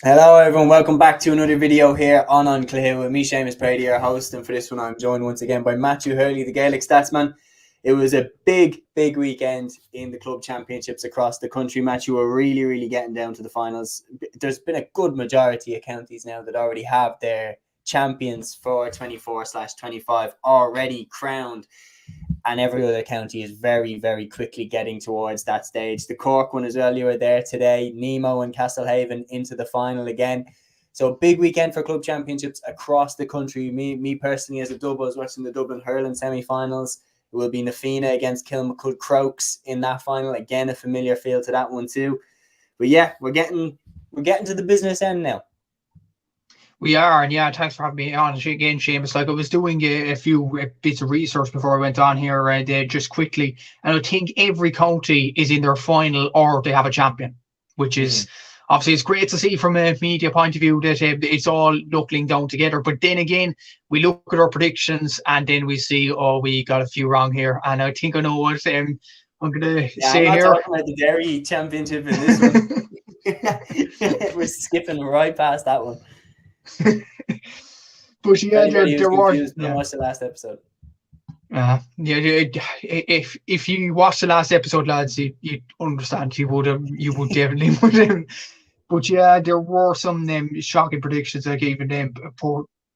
Hello everyone, welcome back to another video here on Cluiche with me, Séamus Brady, your host, and for this one I'm joined once again by Matthew Hurley, the Gaelic Statsman. It was a big weekend in the club championships across the country. Matthew, we're really getting down to the finals. There's been a good majority of counties now that already have their champions for 24/25 already crowned, and every other county is very quickly getting towards that stage. The Cork one as well, you were there today. Nemo and Castlehaven into the final again. So big weekend for club championships across the country. Me personally, as a double, I was watching the Dublin hurling semi-finals. It will be Nafina against Kilmacud Crokes in that final. Again, a familiar feel to that one too. But yeah, we're getting to the business end now. We are, and yeah, thanks for having me on again, Seamus. Like, I was doing a few bits of research before I went on here, just quickly, and I think every county is in their final or they have a champion, which is obviously it's great to see from a media point of view that it's all knuckling down together. But then again, we look at our predictions and then we see, oh, we got a few wrong here, and I think I know what I'm going to say I'm not here. talking about the Derry Championship in this one. We're skipping right past that one. But yeah, there was watch the last episode. If you watch the last episode, lads, you understand. You would definitely. But yeah, there were some shocking predictions. Like even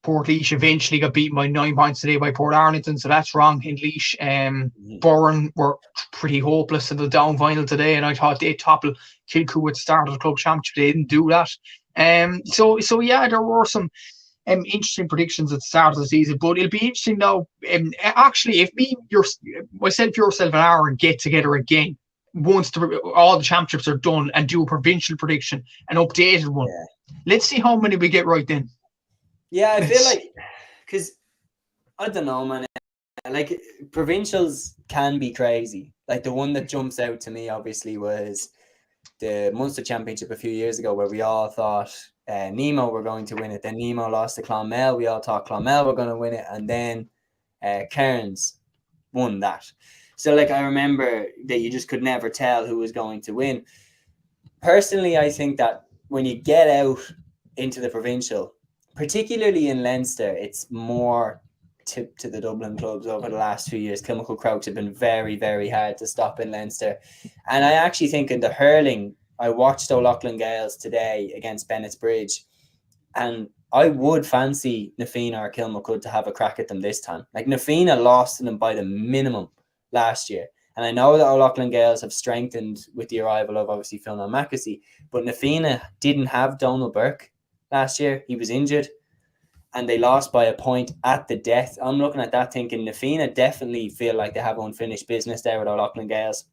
Portlaoise eventually got beaten by 9 points today by Port Arlington, so that's wrong. In Laois, Burren were pretty hopeless in the down final today, and I thought they'd topple Kilcoo at the start of the club championship. They didn't do that. So yeah, there were some interesting predictions at the start of the season, but it'll be interesting now. Actually, if myself, yourself, and Aaron get together again once all the championships are done and do a provincial prediction, an updated one. Yeah. Let's see how many we get right then. Yeah, I feel like, because I don't know, man. Like, provincials can be crazy. Like, the one that jumps out to me obviously was the Munster Championship a few years ago, where we all thought Nemo were going to win it. Then Nemo lost to Clonmel. We all thought Clonmel were going to win it, and then Cairns won that. So, like, I remember that you just could never tell who was going to win. Personally, I think that when you get out into the provincial, particularly in Leinster, it's more tip to the Dublin clubs over the last few years. Kilmacud Crokes have been very hard to stop in Leinster. And I actually think in the hurling, I watched O'Loughlin Gaels today against Bennett's Bridge, and I would fancy Nafina or Kilmacud to have a crack at them this time. Like, Nafina lost to them by the minimum last year. And I know that O'Loughlin Gaels have strengthened with the arrival of, obviously, Phil Mackesy, but Nafina didn't have Donald Burke last year. He was injured, and they lost by a point at the death. I'm looking at that thinking Nafina definitely feel like they have unfinished business there with O'Loughlin Gaels.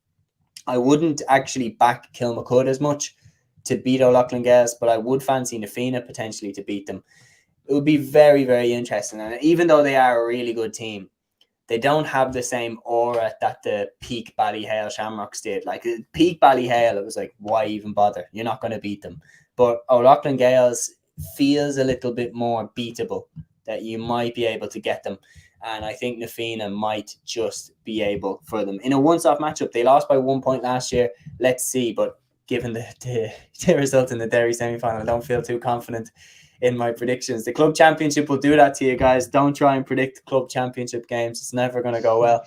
I wouldn't actually back Kilmacud as much to beat O'Loughlin Gaels, but I would fancy Nafina potentially to beat them. It would be very interesting. And even though they are a really good team, they don't have the same aura that the peak Ballyhale Shamrocks did. Like, peak Ballyhale, it was like, why even bother? You're not going to beat them. But O'Loughlin Gaels feels a little bit more beatable, that you might be able to get them. And I think Nafina might just be able for them. In a once-off matchup, they lost by 1 point last year. Let's see. But given the result in the Derry semi-final, I don't feel too confident in my predictions. The club championship will do that to you guys. Don't try and predict club championship games. It's never going to go well.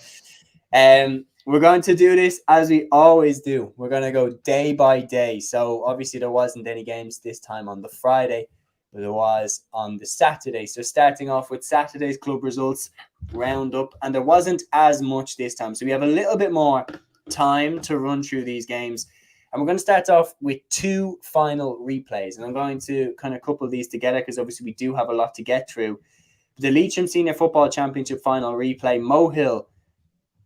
We're going to do this as we always do. We're going to go day by day. So obviously there wasn't any games this time on the Friday, but there was on the Saturday. So starting off with Saturday's club results roundup, and there wasn't as much this time. So we have a little bit more time to run through these games. And we're going to start off with 2 final replays. And I'm going to kind of couple these together because obviously we do have a lot to get through. The Leitrim Senior Football Championship final replay, Mohill,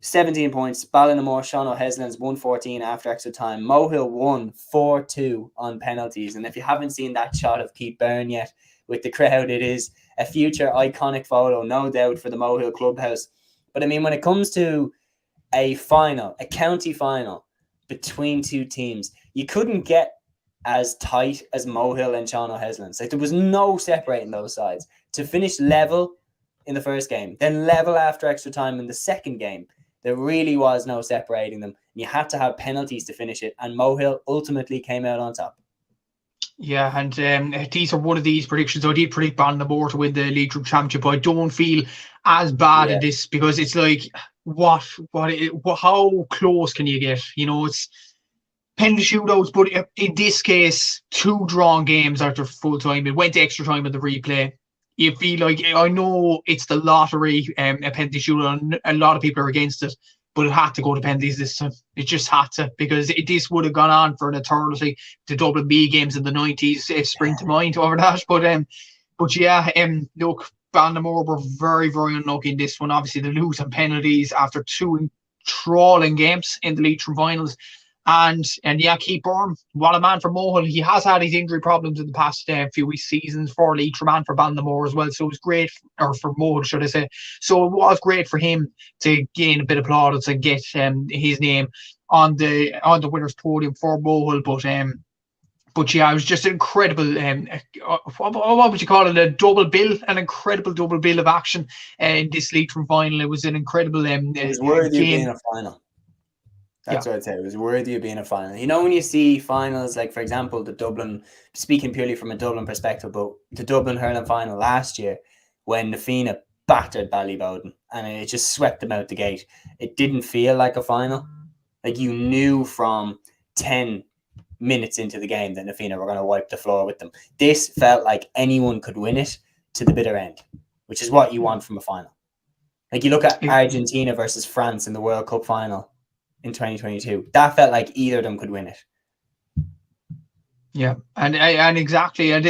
17 points. Ballinamore, Sean O'Heslin's 114 after extra time. Mohill won 4-2 on penalties. And if you haven't seen that shot of Keith Byrne yet with the crowd, it is a future iconic photo, no doubt, for the Mohill clubhouse. But I mean, when it comes to a final, a county final, between 2 teams, you couldn't get as tight as Mohill and Sean O'Heslin's. Like, there was no separating those sides. To finish level in the first game, then level after extra time in the second game, there really was no separating them. You had to have penalties to finish it, and Mohill ultimately came out on top. Yeah, and these are one of these predictions. I did predict Ballinamore to win the League Group Championship. I don't feel as bad Yeah, in this because it's like, how close can you get? It's penalty shootouts, but in this case, two drawn games after full time. It went to extra time in the replay. You feel like, I know it's the lottery, a penalty shootout, and a lot of people are against it, but it had to go to penalties this time. It just had to, because this would have gone on for an eternity. The Dublin B games in the 90s spring to mind over that. But yeah, look, Ballinamore were very, very unlucky in this one. Obviously, they lose on penalties after two enthralling games in the Leitrim finals. And yeah, Keith Byrne, what a man for Mohill. He has had his injury problems in the past few seasons for Leitrim and for Ballinamore as well. So it was great, or for Mohill, should I say. So it was great for him to gain a bit of plaudits and get his name on the winners' podium for Mohill. But yeah, it was just an incredible, what would you call it? A double bill, an incredible double bill of action in this Leitrim final. It was an incredible it was worthy of being game. a final. Yeah. That's what I'd say. It was worthy of being a final. When you see finals, like, for example, the Dublin, speaking purely from a Dublin perspective, but the Dublin hurling final last year, when Na Fianna battered Ballybowden and it just swept them out the gate, it didn't feel like a final. Like, you knew from 10 minutes into the game that Na Fianna were going to wipe the floor with them. This felt like anyone could win it to the bitter end, which is what you want from a final. Like, you look at Argentina versus France in the World Cup final in 2022. That felt like either of them could win it. Yeah, and exactly. And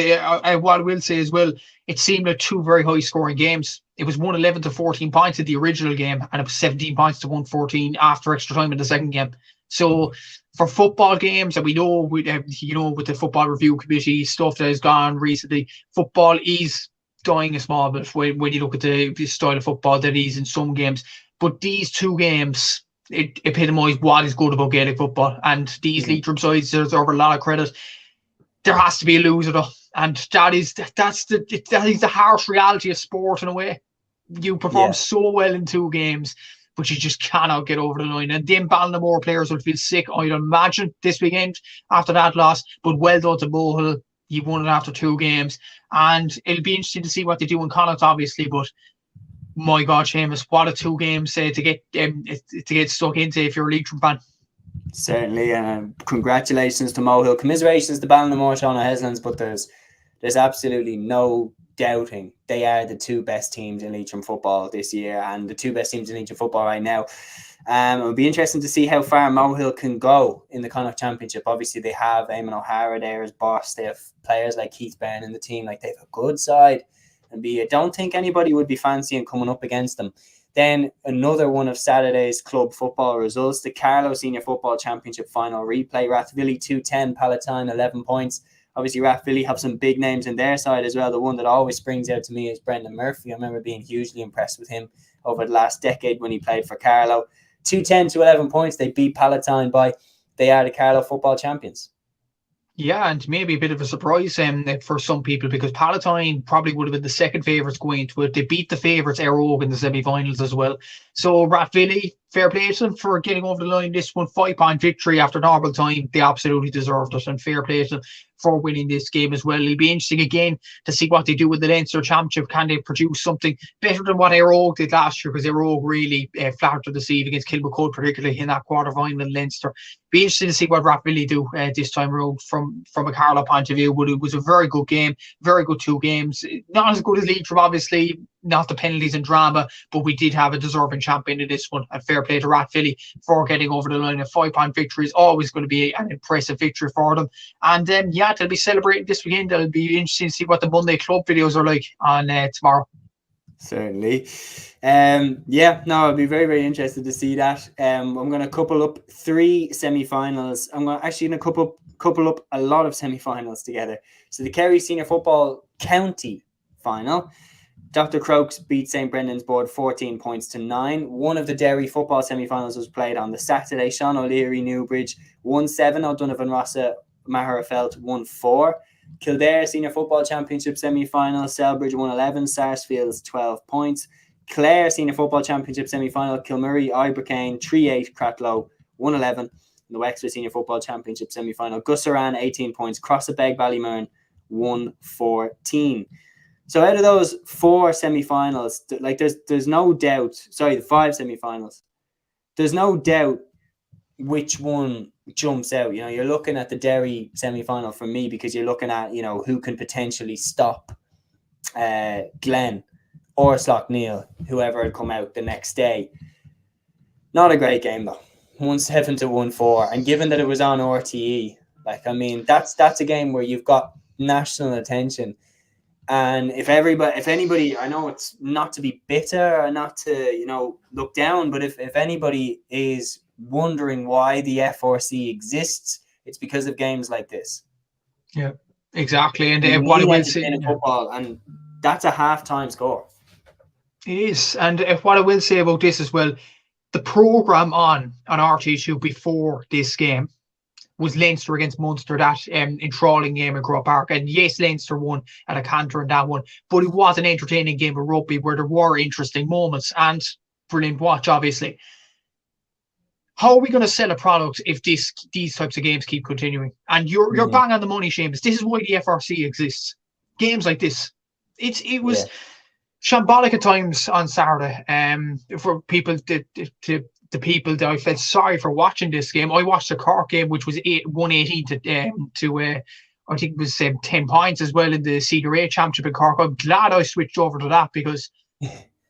what I will say as well, it seemed like two very high scoring games. It was 111 to 14 points in the original game, and it was 17 points to 114 after extra time in the second game. So for football games, and we know with with the football review committee stuff that has gone recently, football is dying a small bit when you look at the style of football that is in some games. But these two games, it epitomised what is good about Gaelic football, and these Leitrim sides deserve a lot of credit. There has to be a loser though, and that is the harsh reality of sport in a way. You perform so well in two games, but you just cannot get over the line. And then Ballinamore players will feel sick, I'd imagine, this weekend after that loss. But well done to Mohill. He won it after two games, and it'll be interesting to see what they do in Connacht, obviously. But my God, Séamus, what a two games to get stuck into if you're a Leitrim fan. Certainly, and congratulations to Mohill. Commiserations to Ballinamore, Sean O'Heslands, but there's absolutely no doubting they are the two best teams in Leitrim football this year, and the two best teams in Leitrim football right now. It would be interesting to see how far Mohill can go in the Connacht Championship. Obviously, they have Eamon O'Hara there as boss. They have players like Keith Byrne in the team. Like, they have a good side, and I don't think anybody would be fancying coming up against them. Then another one of Saturday's club football results, the Carlow Senior Football Championship final replay. Rathvilly 210, Palatine 11 points. Obviously, Rathvilly have some big names in their side as well. The one that always springs out to me is Brendan Murphy. I remember being hugely impressed with him over the last decade when he played for Carlow. 210 to 11 points. They beat Palatine by, they are the Carlow football champions. Yeah, and maybe a bit of a surprise for some people, because Palatine probably would have been the second favourites going into it. They beat the favourites Airog in the semi-finals as well. So Rathvilly, fair play to them for getting over the line. This one, 5-point victory after normal time. They absolutely deserved it, and fair play to them for winning this game as well. It'll be interesting again to see what they do with the Leinster Championship. Can they produce something better than what Airog did last year? Because Airog really flattered to deceive against Kilmacud, particularly in that quarter-final in Leinster. Be interesting to see what Rathvilly do this time around from a Carlow point of view. But it was a very good game, very good two games. Not as good as Leitrim, obviously, not the penalties and drama, but we did have a deserving champion in this one. And fair play to Rathvilly for getting over the line. A 5-point victory is always going to be an impressive victory for them. And they'll be celebrating this weekend. It'll be interesting to see what the Monday club videos are like on tomorrow. Certainly. I'll be very, very interested to see that. I'm going to couple up 3 semi-finals. I'm going to couple up a lot of semi-finals together. So the Kerry Senior Football County Final. Dr. Crokes beat St. Brendan's Board 14 points to 9. One of the Derry football semi-finals was played on the Saturday. Sean O'Leary, Newbridge 1-7. O'Donovan Rossa, Maherafelt 1-4. Kildare Senior Football Championship semi-final, Selbridge 1-11, Sarsfields 12 points. Clare Senior Football Championship semi-final, Kilmurray, Ibracane 3-8, Cratlow 1-11. the Wexford Senior Football Championship semi-final. Gussaran 18 points, Crossabeg Ballymurn 114. So out of those 4 semi-finals, like there's no doubt. Sorry, the 5 semi-finals. There's no doubt which one jumps out. You're looking at the Derry semi-final for me because you're looking at who can potentially stop Glen or Slaughtneil, whoever had come out the next day. Not a great game though. 1-7 to 1-4, and given that it was on RTE, that's a game where you've got national attention. And if anybody, I know it's not to be bitter or not to look down, but if anybody is wondering why the FRC exists, it's because of games like this. Yeah, exactly. And what I will say, football, and that's a half-time score. It is, and what I will say about this as well, the programme on RT2 before this game was Leinster against Munster, that enthralling game in Croke Park. And yes, Leinster won at a canter in that one, but it was an entertaining game of rugby where there were interesting moments and brilliant watch, obviously. How are we going to sell a product if these types of games keep continuing? And you're bang on the money, Séamus. This is why the FRC exists. Games like this. It was shambolic at times on Saturday. For people, the people that I felt sorry for watching this game. I watched the Cork game, which was 118 to I think it was 10 points as well in the Cedar A Championship in Cork. I'm glad I switched over to that because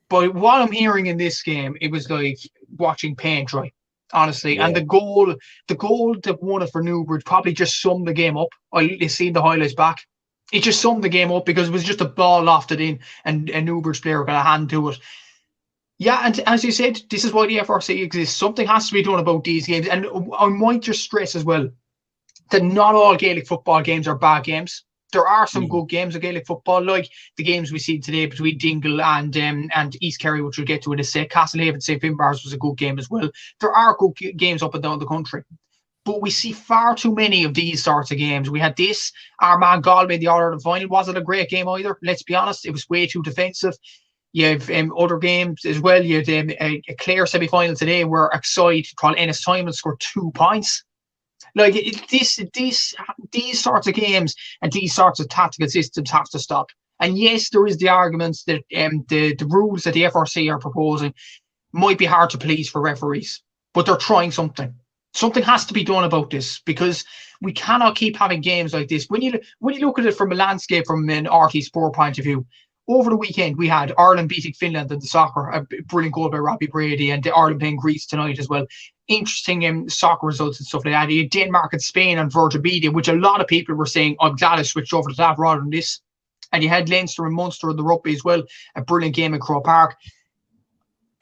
by what I'm hearing in this game, it was like watching paint dry, honestly. And the goal that won it for Newbridge probably just summed the game up. I seen the highlights back. It just summed the game up because it was just a ball lofted in and a Newbridge player got a hand to it. Yeah, and as you said, this is why the FRC exists. Something has to be done about these games. And I might just stress as well that not all Gaelic football games are bad games. There are some good games of Gaelic football, like the games we see today between Dingle and East Kerry, which we'll get to in a sec. Castlehaven, St. Finbarrs was a good game as well. There are good games up and down the country. But we see far too many of these sorts of games. We had this, Armagh Galway, the All-Ireland final. Wasn't a great game either, let's be honest. It was way too defensive. You have other games as well. You had a Clare semi-final today where a side called Ennis-Tymon scored 2 points. Like these sorts of games and these sorts of tactical systems have to stop. And yes, there is the arguments that the rules that the FRC are proposing might be hard to please for referees, but they're trying something. Something has to be done about this because we cannot keep having games like this. When you look at it from a landscape, from an RT Sport point of view, over the weekend we had Ireland beating Finland in the soccer, a brilliant goal by Robbie Brady, and Ireland playing Greece tonight as well. Interesting soccer results and stuff like that. You had Denmark and Spain on Virgin Media, which a lot of people were saying, I'm glad I switched over to that rather than this. And you had Leinster and Munster in the rugby as well, a brilliant game in Croke Park.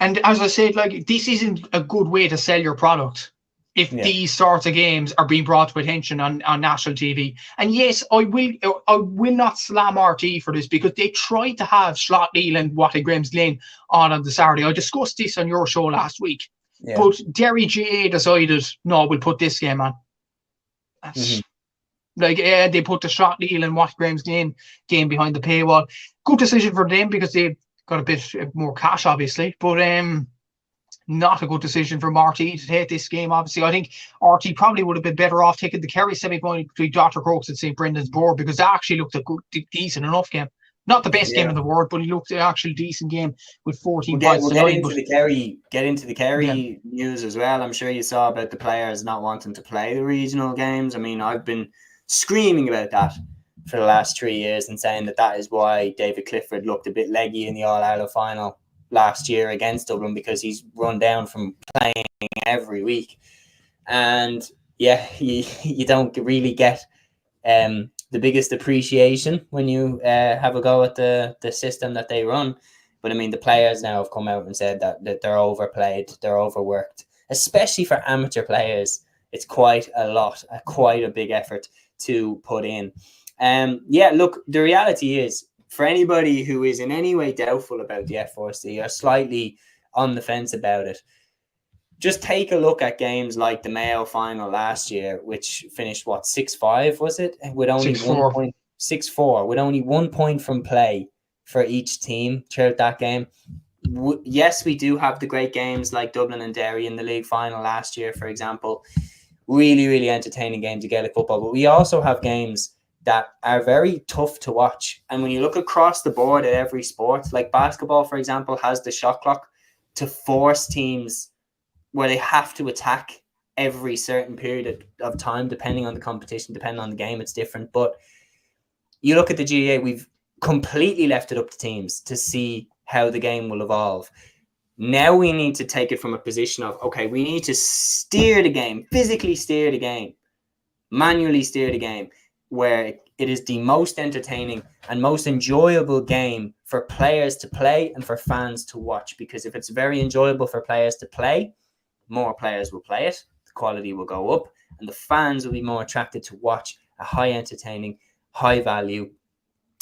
And as I said, like, this isn't a good way to sell your product if these sorts of games are being brought to attention on national TV. And yes, I will not slam RT for this because they tried to have Slaughtneil and Watley Graham's Glen on the Saturday. I discussed this on your show last week. Yeah. But Derry GA decided, no, we'll put this game on. Like, they put the Slaughtneil and Watley Graham's Glen game behind the paywall. Good decision for them because they got a bit more cash, obviously. But not a good decision from RT to take this game, obviously. I think RT probably would have been better off taking the Kerry semi-final between Dr. Crokes and St. Brendan's Board because that actually looked a good, decent enough game. Not the best game in the world, but it looked an actually decent game with 14 points. We'll get into the Kerry news as well. I'm sure you saw about the players not wanting to play the regional games. I mean, I've been screaming about that for the last 3 years and saying that is why David Clifford looked a bit leggy in the All-Ireland final last year against Dublin, because he's run down from playing every week. And you don't really get the biggest appreciation when you have a go at the system that they run. But I mean, the players now have come out and said that they're overplayed, they're overworked, especially for amateur players. It's quite a big effort to put in. Look, the reality is, for anybody who is in any way doubtful about the FRC or slightly on the fence about it, just take a look at games like the Mayo final last year, which finished 6-5, was it? With only 6-4, with only 1 point from play for each team throughout that game. Yes, we do have the great games like Dublin and Derry in the league final last year, for example. really, really entertaining games of Gaelic football. But we also have games that are very tough to watch. And when you look across the board at every sport, like basketball, for example, has the shot clock to force teams where they have to attack every certain period of time, depending on the competition, depending on the game, it's different. But you look at the GAA, we've completely left it up to teams to see how the game will evolve. Now we need to take it from a position of, okay, we need to steer the game, physically steer the game, manually steer the game, where it is the most entertaining and most enjoyable game for players to play and for fans to watch. Because if it's very enjoyable for players to play, more players will play it, the quality will go up, and the fans will be more attracted to watch a high entertaining, high value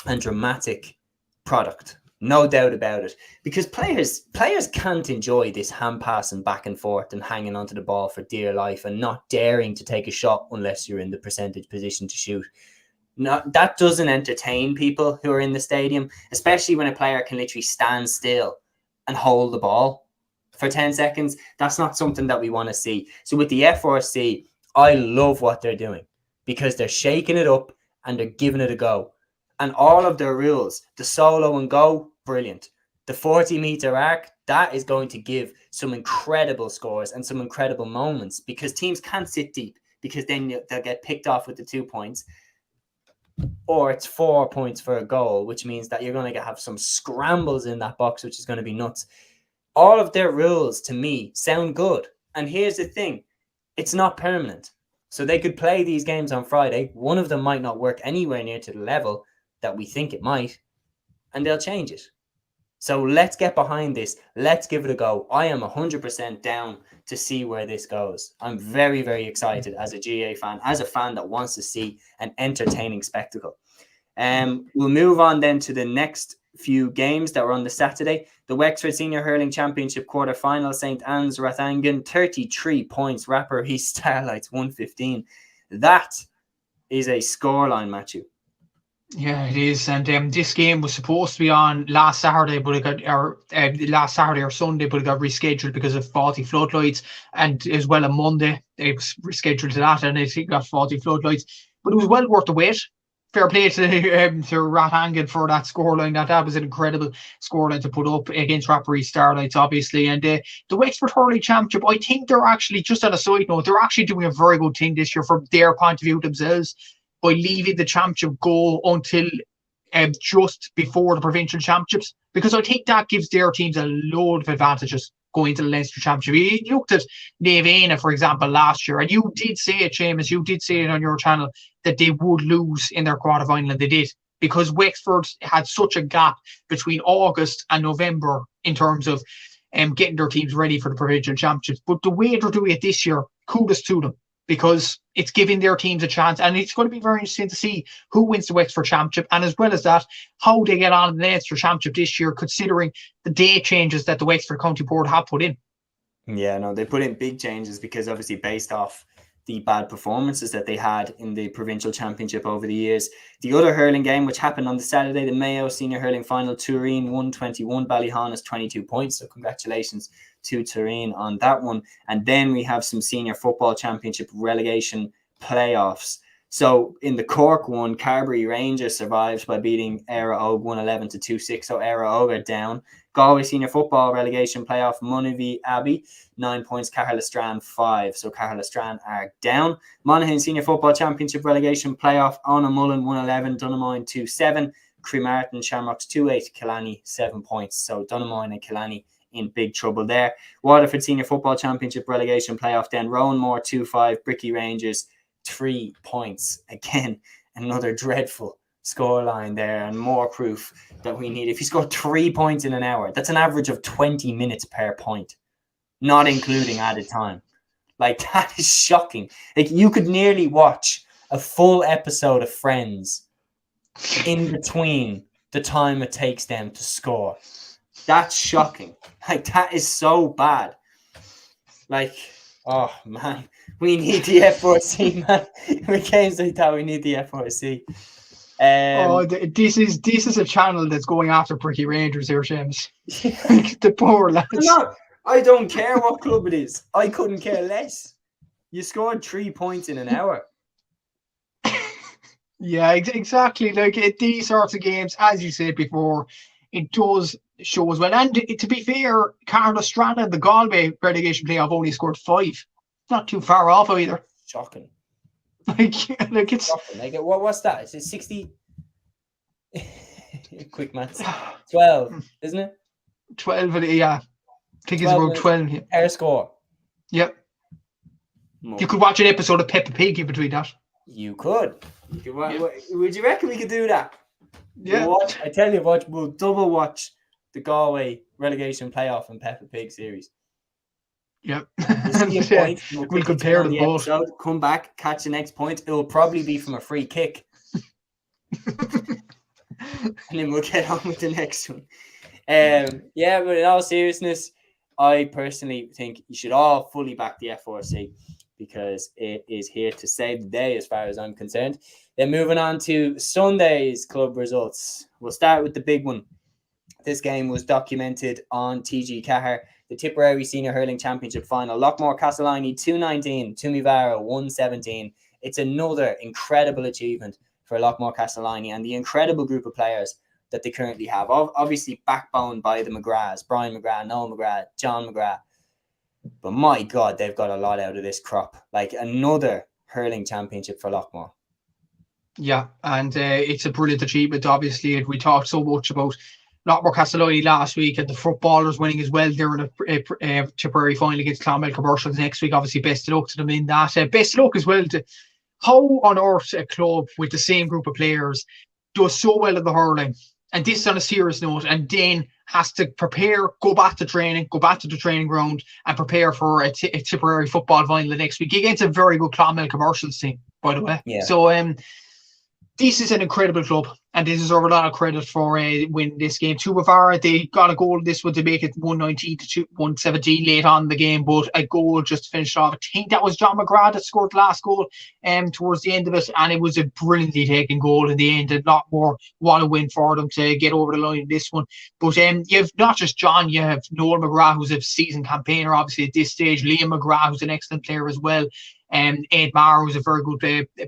and dramatic product. No doubt about it. Because players can't enjoy this hand passing back and forth and hanging onto the ball for dear life and not daring to take a shot unless you're in the percentage position to shoot. No, that doesn't entertain people who are in the stadium, especially when a player can literally stand still and hold the ball for 10 seconds. That's not something that we want to see. So with the FRC, I love what they're doing because they're shaking it up and they're giving it a go. And all of their rules, the solo and go, brilliant. The 40-meter arc, that is going to give some incredible scores and some incredible moments because teams can't sit deep because then they'll get picked off with the 2 points. Or it's 4 points for a goal, which means that you're going to have some scrambles in that box, which is going to be nuts. All of their rules, to me, sound good. And here's the thing. It's not permanent. So they could play these games on Friday. One of them might not work anywhere near to the level that we think it might. And they'll change it. So let's get behind this. Let's give it a go. I am 100% down to see where this goes. I'm very, very excited as a GA fan, as a fan that wants to see an entertaining spectacle. We'll move on then to the next few games that were on the Saturday. The Wexford Senior Hurling Championship quarter-final, St. Anne's Rathangan, 33 points, Rapparee Starlights 115. That is a scoreline, Matthew. Yeah, it is. And this game was supposed to be on last Saturday, but it got last Saturday or Sunday, but it got rescheduled because of faulty floodlights. And as well on Monday, it was rescheduled to that, and it got faulty floodlights. But it was well worth the wait. Fair play to Rathangan for that scoreline. That was an incredible scoreline to put up against Rapparee Starlights, obviously. And the Wexford Hurling Championship, I think they're actually, just on a side note, they're actually doing a very good thing this year from their point of view themselves, by leaving the championship go until just before the provincial championships, because I think that gives their teams a load of advantages going into the Leinster Championship. You looked at Naveena, for example, last year, and you did say it, Séamus, you did say it on your channel, that they would lose in their quarterfinal, and they did, because Wexford had such a gap between August and November in terms of getting their teams ready for the provincial championships. But the way they're doing it this year, kudos to them, because it's giving their teams a chance, and it's going to be very interesting to see who wins the Wexford Championship, and as well as that, how they get on in the Leinster Championship this year, considering the date changes that the Wexford County Board have put in. Yeah, no, they put in big changes because obviously based off the bad performances that they had in the provincial championship over the years. The other hurling game, which happened on the Saturday, the Mayo Senior Hurling Final, Turin 121, Ballyhaunis 22 points. So congratulations to Turin on that one. And then we have some senior football championship relegation playoffs. So in the Cork one, Carbery Rangers survived by beating Éire Óg 111-2-6. So Éire Óg are down. Galway Senior Football relegation playoff, Monaghy Abbey 9 points, Caherlestrand 5. So Caherlestrand are down. Monaghan Senior Football Championship relegation playoff, Onamullen 111, Donamoyne 2-7, Cremartin Shamrocks 2-8, Killarney 7 points. So Donamoyne and Killarney in big trouble there. Waterford Senior Football Championship relegation playoff, then Rowanmore 2-5, Bricky Rangers 3 points. Again, another dreadful scoreline there, and more proof that we need. If you score 3 points in an hour, that's an average of 20 minutes per point, not including added time. Like, that is shocking. Like, you could nearly watch a full episode of Friends in between the time it takes them to score. That's shocking. Like, that is so bad. Like, oh man, we need the FRC, man. With games like that, we need the FRC. This is a channel that's going after Bricky Rangers here, James. The poor lads. I don't care what club it is. I couldn't care less. You scored 3 points in an hour. Yeah, exactly. Like these sorts of games, as you said before, it does show as well. And to be fair, Carlos Strana, the Galway relegation playoff, only scored 5. Not too far off either. Shocking. Like it's shocking. Like what's that? It's 60. Quick maths. 12, isn't it? 12. Yeah, I think it's about 12. Yeah. Per score. Yep. You could watch an episode of Peppa Pig in between that. You could. Would you reckon we could do that? Yeah. I tell you what, we'll double watch the Galway relegation playoff and Peppa Pig series. Yep. We'll compare them both. Come back, catch the next point. It will probably be from a free kick. And then we'll get on with the next one. But in all seriousness, I personally think you should all fully back the FRC because it is here to save the day as far as I'm concerned. Then moving on to Sunday's club results. We'll start with the big one. This game was documented on TG Cahir, the Tipperary Senior Hurling Championship final. Lockmore Castleiney 219, Tumivara 117. It's another incredible achievement for Lockmore Castleiney and the incredible group of players that they currently have. Obviously backboned by the McGraths, Brian McGrath, Noel McGrath, John McGrath. But my God, they've got a lot out of this crop. Like another hurling championship for Lockmore. Yeah, and it's a brilliant achievement, obviously. We talked so much about Lockmore Castleiney last week and the footballers winning as well. They're in a Tipperary final against Clonmel Commercials next week. Obviously, best of luck to them in that. Best of luck as well to how on earth a club with the same group of players does so well in the hurling, and this is on a serious note, and then has to prepare, go back to the training ground and prepare for a Tipperary football final the next week against a very good Clonmel Commercials team, by the way. Yeah. So this is an incredible club, and they deserve a lot of credit for winning this game. Tumivara, they got a goal this one to make it 119 to 117 late on in the game, but a goal just to finish off. I think that was John McGrath that scored the last goal towards the end of it, and it was a brilliantly taken goal in the end. A lot more want to win for them to get over the line in this one. But you have not just John, you have Noel McGrath, who's a seasoned campaigner, obviously at this stage. Liam McGrath, who's an excellent player as well. Ed Maher was a very good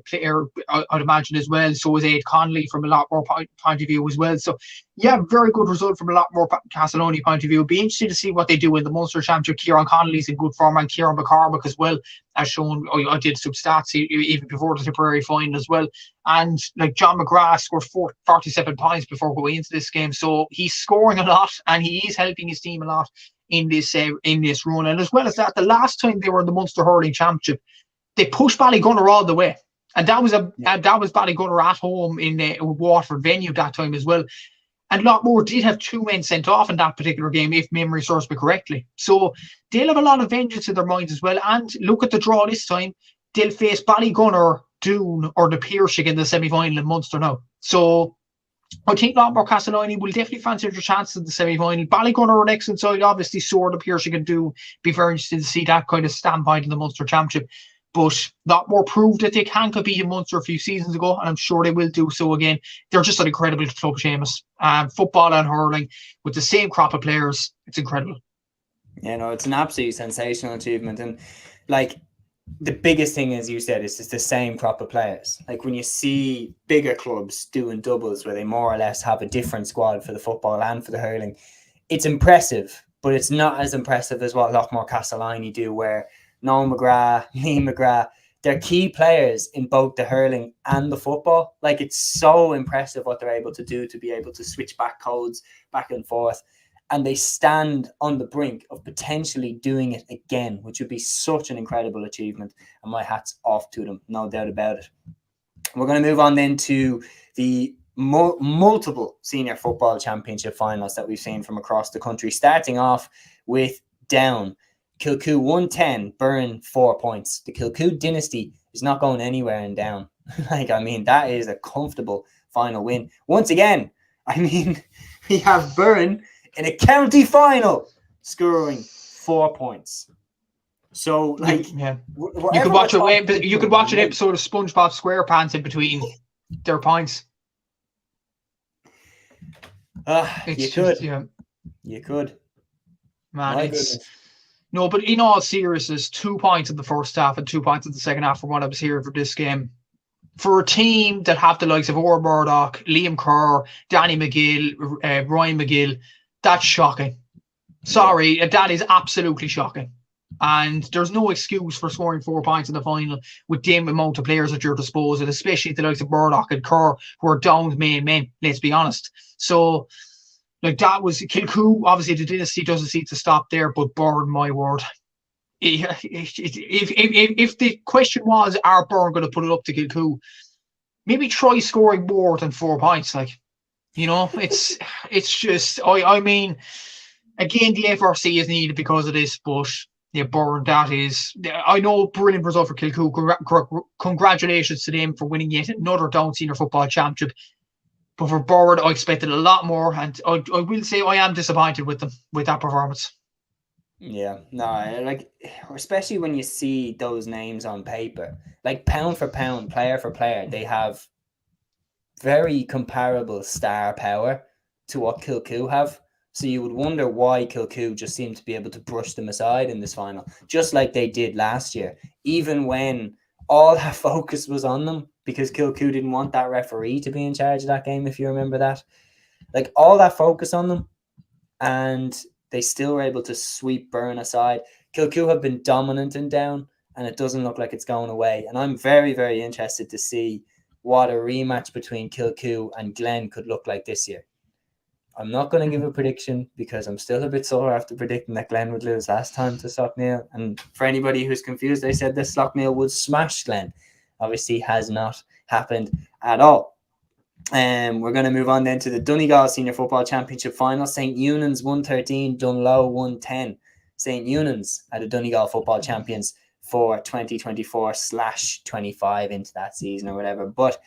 player, I'd imagine, as well. So was Ed Connolly from a lot more point of view as well. So, yeah, very good result from a lot more Castleiney point of view. It'll be interesting to see what they do in the Munster Championship. Kieran Connolly's in good form, and Kieran McCormick as well, as shown. I did some stats even before the Tipperary final as well. And like John McGrath scored 47 points before going into this game. So he's scoring a lot, and he is helping his team a lot in this run. And as well as that, the last time they were in the Munster Hurling Championship, they pushed Ballygunner all the way, and that was Ballygunner at home in a Waterford venue that time as well. And Lockmore did have 2 men sent off in that particular game, if memory serves me correctly. So they'll have a lot of vengeance in their minds as well. And look at the draw this time; they'll face Ballygunner, Doon, or the Piercing in the semi-final in Munster now. So I think Lockmore Castleiney will definitely fancy their chances in the semi-final. Ballygunner are an excellent side, obviously. So the Piercing can do. Be very interested to see that kind of standpoint in the Munster Championship. But Lockmore proved that they can compete in Munster a few seasons ago, and I'm sure they will do so again. They're just an incredible club, Séamus. Football and hurling with the same crop of players. It's incredible. Yeah, no, it's an absolutely sensational achievement. And like the biggest thing, as you said, is it's the same crop of players. Like when you see bigger clubs doing doubles where they more or less have a different squad for the football and for the hurling, it's impressive, but it's not as impressive as what Lockmore Castleiney do, where Noel McGrath, Liam McGrath, they're key players in both the hurling and the football. Like, it's so impressive what they're able to do to be able to switch back codes back and forth. And they stand on the brink of potentially doing it again, which would be such an incredible achievement. And my hat's off to them, no doubt about it. We're going to move on then to the multiple senior football championship finals that we've seen from across the country, starting off with Down. Kilcoo 110, Burn 4 points. The Kilcoo dynasty is not going anywhere in Down. That is a comfortable final win. Once again, we have Burn in a county final scoring 4 points. So, you could watch an episode of SpongeBob SquarePants in between their points. You could. Man, No, but in all seriousness, 2 points in the first half and 2 points in the second half from what I was hearing for this game. For a team that have the likes of Owen Murdoch, Liam Kerr, Danny McGill, Ryan McGill, that's shocking. Sorry, that is absolutely shocking. And there's no excuse for scoring 4 points in the final with the amount of players at your disposal, especially the likes of Murdoch and Kerr, who are down main men, let's be honest. So, like, that was Kilcoo. Obviously, the dynasty doesn't seem to stop there, but burn my word. If the question was, are Burn going to put it up to Kilcoo, maybe try scoring more than 4 points. Like, you know, it's just, I mean, again, the FRC is needed because of this, but yeah, Burn, that is, I know, brilliant result for Kilcoo. Congratulations to them for winning yet another Down Senior Football Championship. But for Burn, I expected a lot more, and I will say I am disappointed with them, with that performance. Yeah, no, like, especially when you see those names on paper, like pound for pound, player for player, they have very comparable star power to what Kilcoo have. So you would wonder why Kilcoo just seemed to be able to brush them aside in this final, just like they did last year, even when all that focus was on them, because Kilcoo didn't want that referee to be in charge of that game, if you remember that. Like, all that focus on them, and they still were able to sweep Burn aside. Kilcoo have been dominant in Down, and it doesn't look like it's going away. And I'm very, very interested to see what a rematch between Kilcoo and Glen could look like this year. I'm not going to give a prediction because I'm still a bit sore after predicting that Glen would lose last time to Sloughneel. And for anybody who's confused, I said that Sloughneel would smash Glen. Obviously has not happened at all. We're going to move on then to the Donegal Senior Football Championship final. St. Eunan's 113, Dunlow 110. St. Eunan's are the Donegal Football Champions for 2024/25 into that season or whatever. But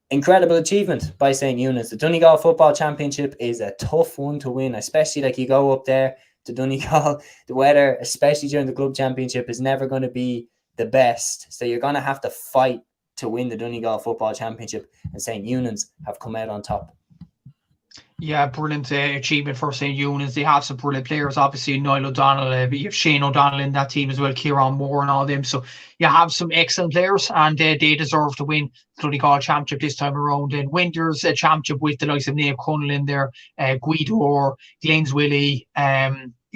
incredible achievement by St. Eunan's. The Donegal Football Championship is a tough one to win, especially like you go up there to Donegal. The weather, especially during the club championship, is never going to be the best. So you're going to have to fight to win the Donegal Football Championship, and St. Eunan's have come out on top. Yeah, brilliant achievement for St. Eunan's. They have some brilliant players, obviously. Niall O'Donnell, you have Shane O'Donnell in that team as well, Kieran Moore and all them. So you have some excellent players, and they deserve to win the Donegal Championship this time around. And Winters a championship with the likes of Niamh Connell in there, Guido, Glens Willie,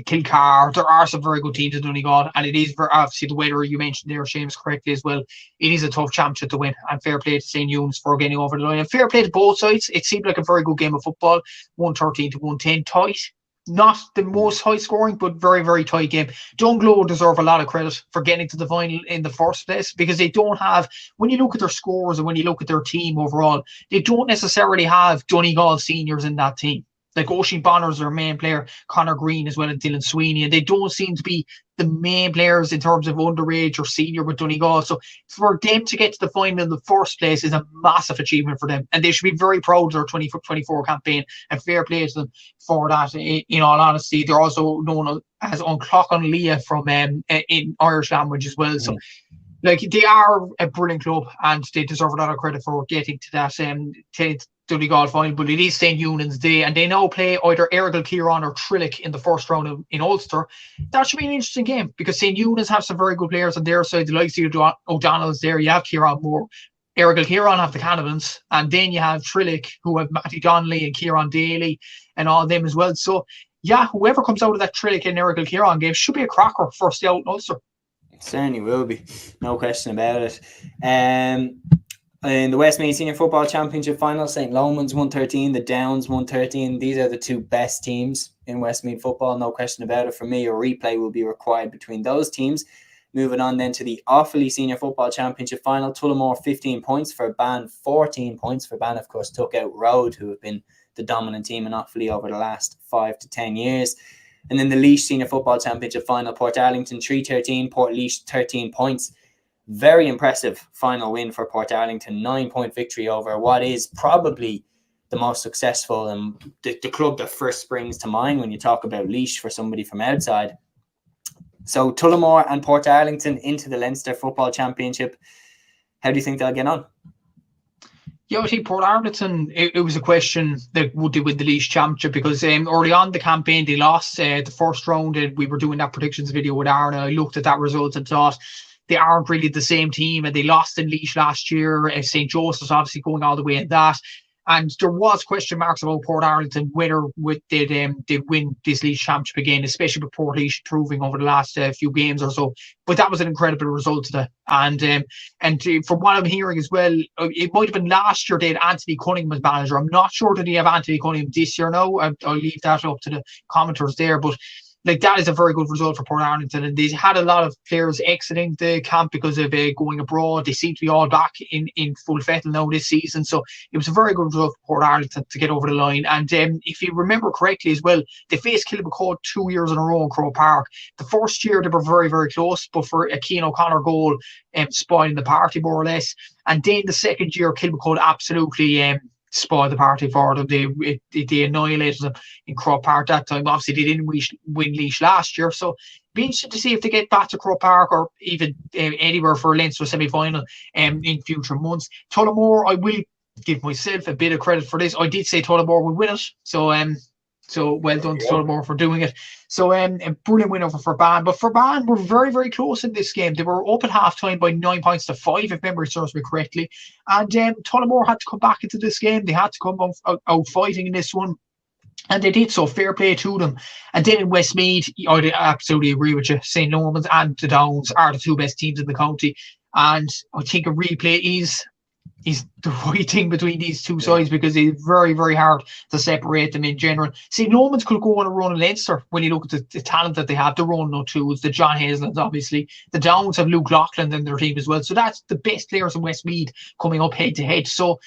Kilcar. There are some very good teams in Donegal, and it is very, obviously, the weather you mentioned there, Séamus, correctly as well. It is a tough championship to win, and fair play to St. Eunan's for getting over the line. And fair play to both sides. It seemed like a very good game of football. 113 to 110, tight. Not the most high scoring, but very, very tight game. Dunglow deserve a lot of credit for getting to the final in the first place, because they don't have, when you look at their scores and when you look at their team overall, they don't necessarily have Donegal seniors in that team. Like Oisin Bonner's their main player, Conor Green as well as Dylan Sweeney, and they don't seem to be the main players in terms of underage or senior with Donegal. So for them to get to the final in the first place is a massive achievement for them, and they should be very proud of their 2024 campaign, and fair play to them for that. In all honesty, they're also known as An Cloch an Lia from in Irish language as well. So like, they are a brilliant club, and they deserve a lot of credit for getting to that Donegal final. But it is St. Eunan's Day, and they now play either Errigal Kieran or Trillick in the first round in Ulster. That should be an interesting game, because St. Eunan's have some very good players on their side. The likes of O'Donnell's there. You have Kieran Moore. Errigal Kieran have the Cannibals, and then you have Trillick, who have Matty Donnelly and Kieran Daly and all of them as well. So yeah, whoever comes out of that Trillick and Errigal Kieran game should be a cracker for stay out in Ulster. Certainly will be, no question about it. In the Westmeath Senior Football Championship final, St. Loman's 113, the Downs 113. These are the two best teams in Westmeath football, no question about it. For me, a replay will be required between those teams. Moving on then to the Offaly Senior Football Championship final, Tullamore 15 points for Ban, 14 points for Ban. Of course, took out Road, who have been the dominant team in Offaly over the last 5 to 10 years. And then the Laois Senior Football Championship final, Portarlington 3-13, Portlaoise 13 points. Very impressive final win for Portarlington, 9-point victory over what is probably the most successful and the club that first springs to mind when you talk about Laois for somebody from outside. So Tullamore and Portarlington into the Leinster Football Championship. How do you think they'll get on? Yeah, I think Port Arlington, it was a question that would they win the Laois Championship, because early on in the campaign they lost the first round, and we were doing that predictions video with Aaron, and I looked at that result and thought they aren't really the same team, and they lost in Laois last year. St. Joseph's obviously going all the way in that. And there was question marks about Port Arlington whether they'd win this Laois Championship again, especially with Port Laois improving over the last few games or so. But that was an incredible result today. And from what I'm hearing as well, it might have been last year they had Anthony Cunningham as manager. I'm not sure that they have Anthony Cunningham this year now. I'll leave that up to the commenters there. But like, that is a very good result for Port Arlington, and they had a lot of players exiting the camp because of going abroad. They seem to be all back in full fettle now this season, so it was a very good result for Port Arlington to get over the line. And if you remember correctly as well, they faced Kilmacud 2 years in a row in Croke Park. The first year they were very, very close, but for a Cian O'Connor goal spoiling the party more or less. And then the second year, Kilmacud absolutely spoiled the party for them. They annihilated them in Croke Park that time. Obviously, they didn't win Laois last year, so be interesting to see if they get back to Croke Park or even anywhere for a Leinster semi-final in future months. Tullamore, I will give myself a bit of credit for this. I did say Tullamore would win it, so well done to Tullamore for doing it. So a brilliant win over Forban. But Forban were very, very close in this game. They were up at half-time by 9 points to 5, if memory serves me correctly. And Tullamore had to come back into this game. They had to come out fighting in this one. And they did so. Fair play to them. And then in Westmeath, I absolutely agree with you. St. Norman's and the Downs are the two best teams in the county. And I think a replay is the right thing between these two sides, because it's very, very hard to separate them in general. St. Norman's could go on a run in Leinster when you look at the talent that they have. The Ronan O'Toole's, the John Hazelands, obviously. The Downs have Luke Loughlin in their team as well. So that's the best players in Westmeath coming up head to head. So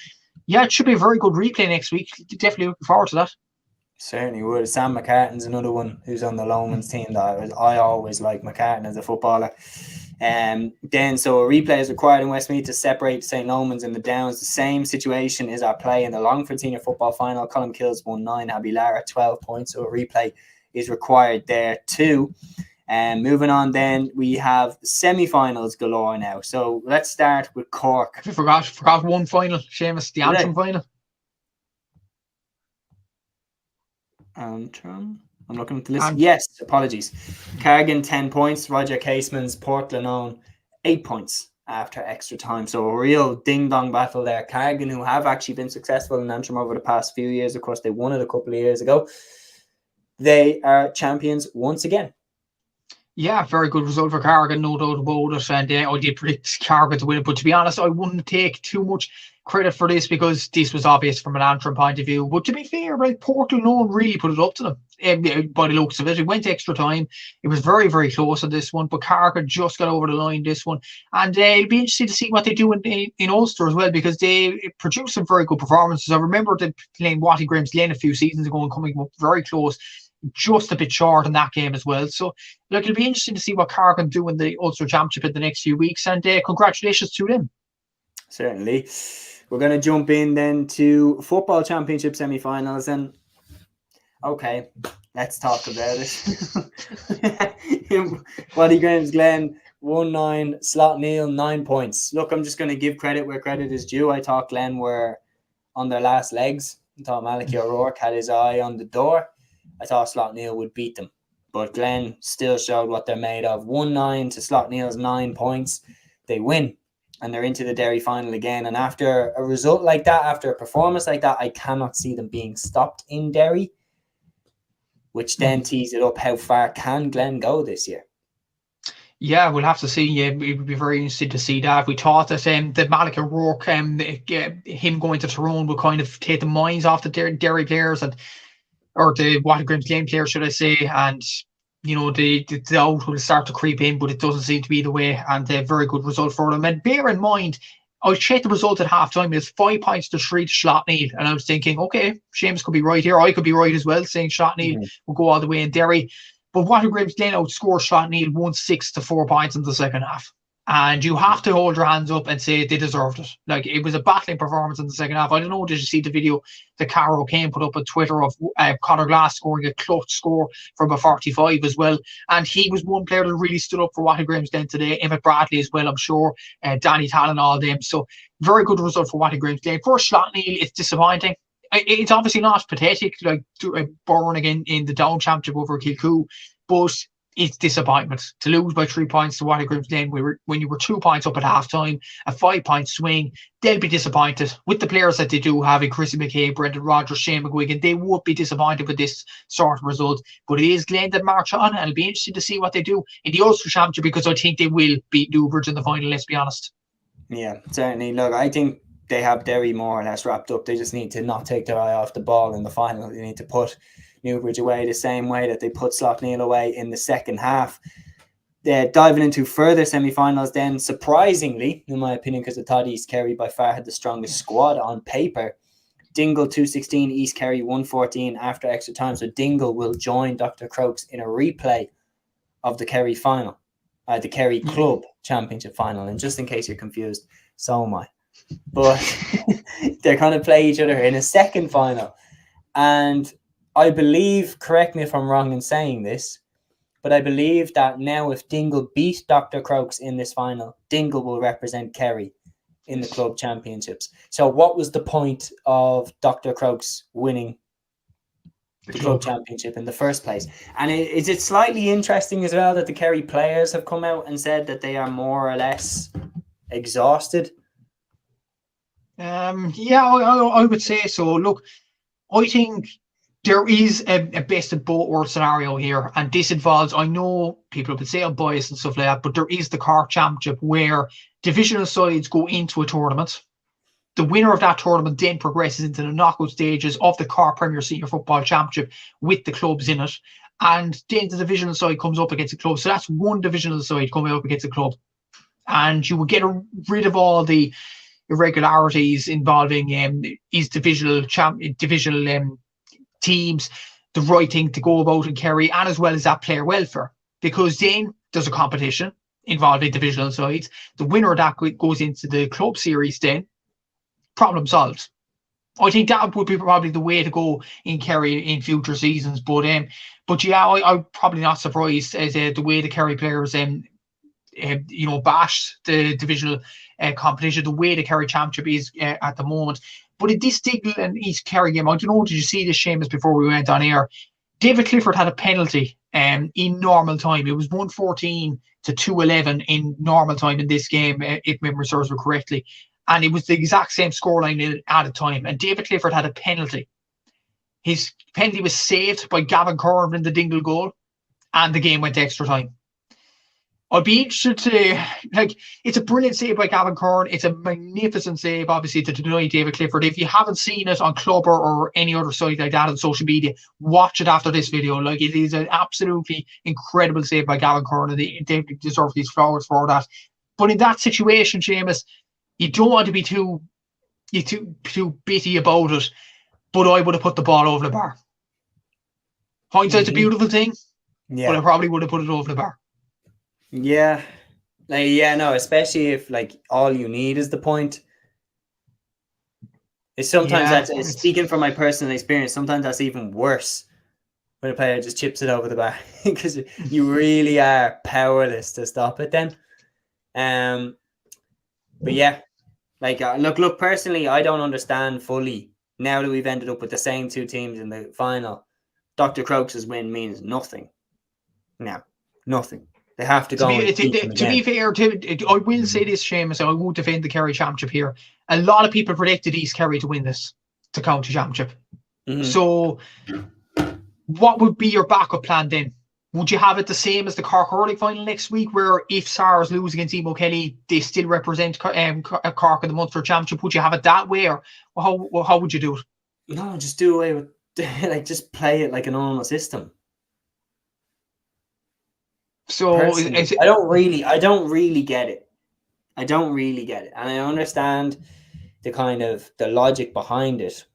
yeah, it should be a very good replay next week. Definitely looking forward to that. Certainly would. Sam McCartan's another one who's on the Lomans team that I always like McCartan as a footballer. Then so a replay is required in Westmeath to separate St. Lomans and the Downs. The same situation is at play in the Longford Senior Football Final. Colm Kills won 9, Abilara 12 points, so a replay is required there too. And moving on, then we have semi-finals galore now. So let's start with Cork. I forgot one final, Séamus, the Antrim final. Antrim. I'm looking at the list. Yes, apologies. Carrigan 10 points. Roger Caseman's Port Glenone 8 points after extra time. So a real ding-dong battle there. Carrigan, who have actually been successful in Antrim over the past few years. Of course, they won it a couple of years ago. They are champions once again. Yeah, very good result for Carrigan, no doubt about it. And I did predict Carrigan to win it. But to be honest, I wouldn't take too much credit for this, because this was obvious from an Antrim point of view. But to be fair, right, Port Glenone really put it up to them by the looks of it. It went extra time. It was very, very close on this one, but Carrigan just got over the line this one. And it'll be interesting to see what they do in Ulster as well, because they produced some very good performances. I remember them playing Watty Graham's Glen a few seasons ago and coming up very close, just a bit short in that game as well. So look, it'll be interesting to see what Carrigan do in the Ulster Championship in the next few weeks. And congratulations to them. Certainly. We're going to jump in then to Football Championship semi-finals, and okay, let's talk about it. Watty Graham's Glen 1-9, Slot Neal 9 points. Look, I'm just going to give credit where credit is due. I thought Glen were on their last legs. I thought Malachy O'Rourke had his eye on the door. I thought Slot Neal would beat them, but Glen still showed what they're made of. 1-9 to Slot Neal's 9 points. They win. And they're into the Derry final again. And after a result like that, after a performance like that, I cannot see them being stopped in Derry, which then tees it up. How far can Glen go this year? Yeah, we'll have to see. Yeah, it would be very interesting to see that. We thought that the Malachy O'Rourke, him going to Tyrone would kind of take the minds off the Derry players, or the Watty Graham's Glen players, should I say. And you know, the doubt will start to creep in, but it doesn't seem to be the way. And a very good result for them. And bear in mind, I checked the result at half time. It's 5 points to 3 to Slot Neal. And I was thinking, okay, Séamus could be right here. I could be right as well, saying Slot Neal will go all the way in Derry. But Watty Graham's Glen outscored Slot Neal 1-6 to 4 points in the second half. And you have to hold your hands up and say they deserved it. Like, it was a battling performance in the second half. I don't know, did you see the video that Carol Kane put up on Twitter of Conor Glass scoring a clutch score from a 45 as well? And he was one player that really stood up for Watty Grimsden today. Emmett Bradley as well, I'm sure. Danny Talon, all them. So very good result for Watty Grimsden. For Slaughtneil, it's disappointing. It's obviously not pathetic, like Burren again in the Down Championship over Kilcoo, but it's disappointment to lose by 3 points to Watty Grimsden when you were 2 points up at half time, a 5-point swing. They'll be disappointed with the players that they do have in Chrissy McKay, Brendan Rodgers, Shane McGuigan. They would be disappointed with this sort of result. But it is Glen that march on, and it'll be interesting to see what they do in the Ulster Championship, because I think they will beat Newbridge in the final, let's be honest. Yeah, certainly. Look, I think they have Derry more or less wrapped up. They just need to not take their eye off the ball in the final. They need to put Newbridge away the same way that they put Slaughtneil away in the second half. They're diving into further semi-finals then, surprisingly, in my opinion, because I thought East Kerry by far had the strongest squad on paper. Dingle 216, East Kerry 114 after extra time. So Dingle will join Dr. Crokes in a replay of the Kerry final, the Kerry Club Championship final. And just in case you're confused, so am I. But they're going to play each other in a second final. And I believe, correct me if I'm wrong in saying this, but I believe that now if Dingle beat Dr. Crokes in this final, Dingle will represent Kerry in the club championships. So what was the point of Dr. Crokes winning the club championship in the first place? And is it slightly interesting as well that the Kerry players have come out and said that they are more or less exhausted? I would say so. Look, I think there is a best of both worlds scenario here, and this involves, I know people would say I'm biased and stuff like that, but there is the Cork Championship where divisional sides go into a tournament. The winner of that tournament then progresses into the knockout stages of the Cork Premier Senior Football Championship with the clubs in it, and then the divisional side comes up against a club. So that's one divisional side coming up against a club, and you will get rid of all the irregularities involving these divisional teams, the right thing to go about in Kerry, and as well as that player welfare, because then there's a competition involving divisional sides. The winner of that goes into the club series, then problem solved. I think that would be probably the way to go in Kerry in future seasons. But yeah, I'm probably not surprised as the way the Kerry players bash the divisional competition, the way the Kerry Championship is at the moment. But in this Dingle and East Kerry game, I don't know, did you see this, Séamus, before we went on air? David Clifford had a penalty in normal time. It was 114 to 211 in normal time in this game, if memory serves me correctly. And it was the exact same scoreline at a time. And David Clifford had a penalty. His penalty was saved by Gavin Curran in the Dingle goal, and the game went to extra time. I'd be interested to, it's a brilliant save by Gavin Curran. It's a magnificent save, obviously, to deny David Clifford. If you haven't seen it on Clubber or any other site like that on social media, watch it after this video. It is an absolutely incredible save by Gavin Curran, and they deserve these flowers for that. But in that situation, Séamus, you don't want to be too bitty about it, but I would have put the ball over the bar. Hindsight's a beautiful thing, but I probably would have put it over the bar. Yeah. Especially if all you need is the point. It's sometimes that's speaking from my personal experience, sometimes that's even worse when a player just chips it over the bar because you really are powerless to stop it then. But yeah, look, personally, I don't understand fully now that we've ended up with the same two teams in the final. Dr. Crokes' win means nothing. Now, nothing. They have to go to be fair, I will say this, Séamus, I won't defend the Kerry Championship here. A lot of people predicted East Kerry to win this, the county championship. Mm-hmm. So what would be your backup plan then? Would you have it the same as the Cork Hurling final next week, where if SARS lose against Emo Kelly, they still represent Cork in the Munster Championship? Would you have it that way, or how would you do it? No, just do away with just play it like a normal system. So I don't really get it. And I understand the logic behind it,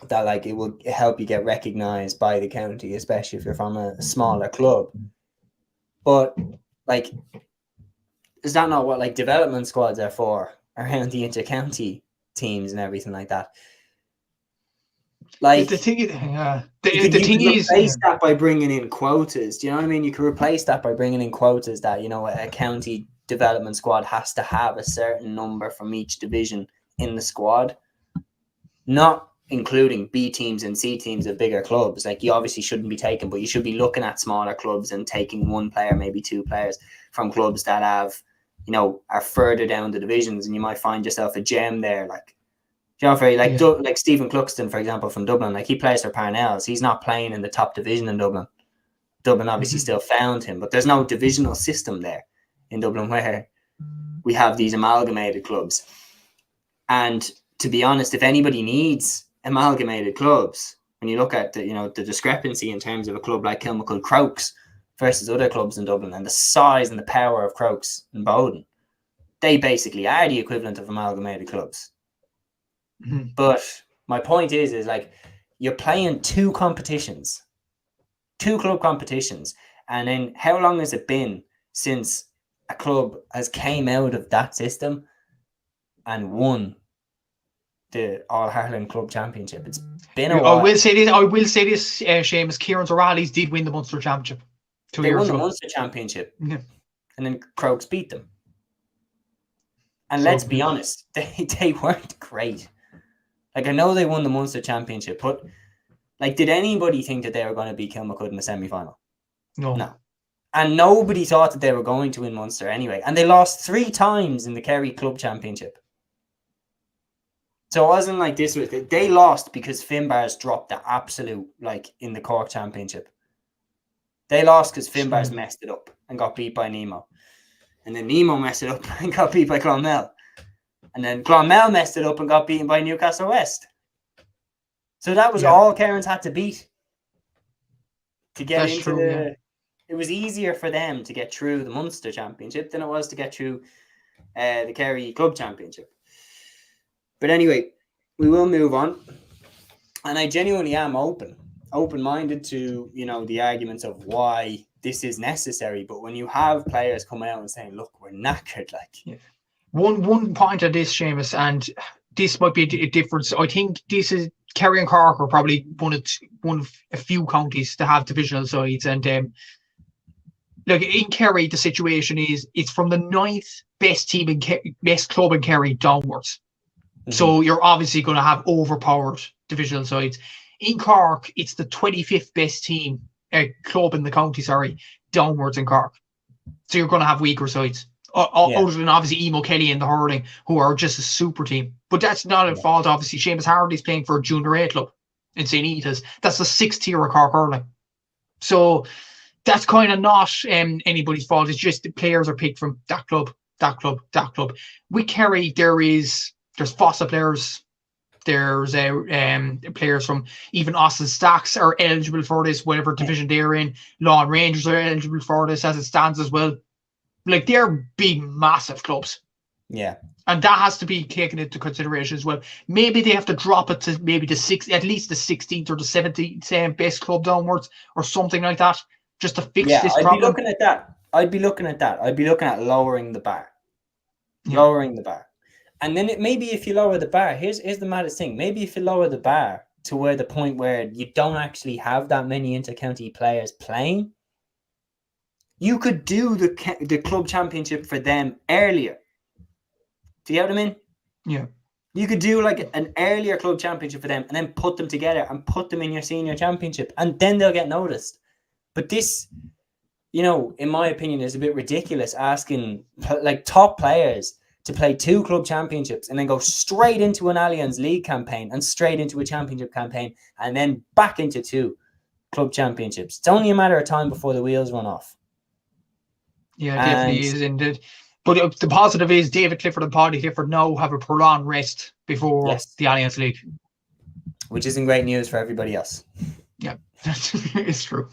that it will help you get recognized by the county, especially if you're from a smaller club. But is that not what like development squads are for around the inter-county teams and everything like that? Like the thing, you the could thing is, replace that by bringing in quotas. Do you know what I mean? You could replace that by bringing in quotas that, you know, a county development squad has to have a certain number from each division in the squad, not including B teams and C teams of bigger clubs. Like, you obviously shouldn't be taking, but you should be looking at smaller clubs and taking one player, maybe two players from clubs that have, you know, are further down the divisions, and you might find yourself a gem there. Like, you know, like Stephen Cluxton, for example, from Dublin. Like, he plays for Parnells. He's not playing in the top division in Dublin. Dublin obviously still found him, but there's no divisional system there in Dublin where we have these amalgamated clubs. And to be honest, if anybody needs amalgamated clubs, when you look at the, you know, the discrepancy in terms of a club like Kilmacud Crokes versus other clubs in Dublin, and the size and the power of Crokes and Bowden, they basically are the equivalent of amalgamated clubs. But my point is like, you're playing two club competitions, and then how long has it been since a club has came out of that system and won the All-Ireland Club Championship? It's been a while. I will say this, Séamus, Kieran's O'Reilly's did win the Munster Championship 2 years ago. They won the Munster Championship, and then Crokes beat them. And let's be honest, they weren't great. Like, I know they won the Munster Championship, but like, did anybody think that they were going to beat Kilmacud in the semi-final? No. And nobody thought that they were going to win Munster anyway. And they lost 3 times in the Kerry Club Championship. So it wasn't like this. They lost because Finbars dropped the absolute, like, in the Cork Championship. They lost because Finbars messed it up and got beat by Nemo. And then Nemo messed it up and got beat by Clonmel. And then Clonmel messed it up and got beaten by Newcastle West. So that was all Cairns had to beat to get into the... It was easier for them to get through the Munster Championship than it was to get through the Kerry Club Championship. But anyway, we will move on. And I genuinely am open-minded to, you know, the arguments of why this is necessary. But when you have players coming out and saying, look, we're knackered, like... Yeah. One point on this, Séamus, and this might be a difference. I think this is Kerry and Cork are probably one of a few counties to have divisional sides, and like in Kerry, the situation is it's from the 9th best team in best club in Kerry downwards. So you're obviously going to have overpowered divisional sides. In Cork, it's the 25th best team club in the county, downwards in Cork. So you're going to have weaker sides. Other than obviously Emo Kelly and the hurling, who are just a super team. But that's not a fault, obviously. Séamus Hardy's playing for a junior A club in St. Eata's. That's the 6th tier of Cork hurling. So that's kind of not anybody's fault. It's just the players are picked from that club. With Kerry, there's Fossa players. There's players from even Austin Stacks are eligible for this, whatever division they're in. Lawn Rangers are eligible for this as it stands as well. Like, they're big, massive clubs. Yeah. And that has to be taken into consideration as well. Maybe they have to drop it to maybe at least the 16th or the 17th best club downwards or something like that, just to fix this problem. I'd be looking at that. I'd be looking at lowering the bar. Lowering the bar. And then maybe if you lower the bar, here's the maddest thing. Maybe if you lower the bar to where the point where you don't actually have that many inter-county players playing, you could do the club championship for them earlier. Do you know what I mean? Yeah. You could do like an earlier club championship for them and then put them together and put them in your senior championship, and then they'll get noticed. But this, you know, in my opinion, is a bit ridiculous, asking like top players to play 2 club championships and then go straight into an Allianz League campaign and straight into a championship campaign and then back into 2 club championships. It's only a matter of time before the wheels run off. Yeah, definitely is indeed. But the positive is David Clifford and Paddy Clifford now have a prolonged rest before the Allianz League. Which isn't great news for everybody else. Yeah, it's true.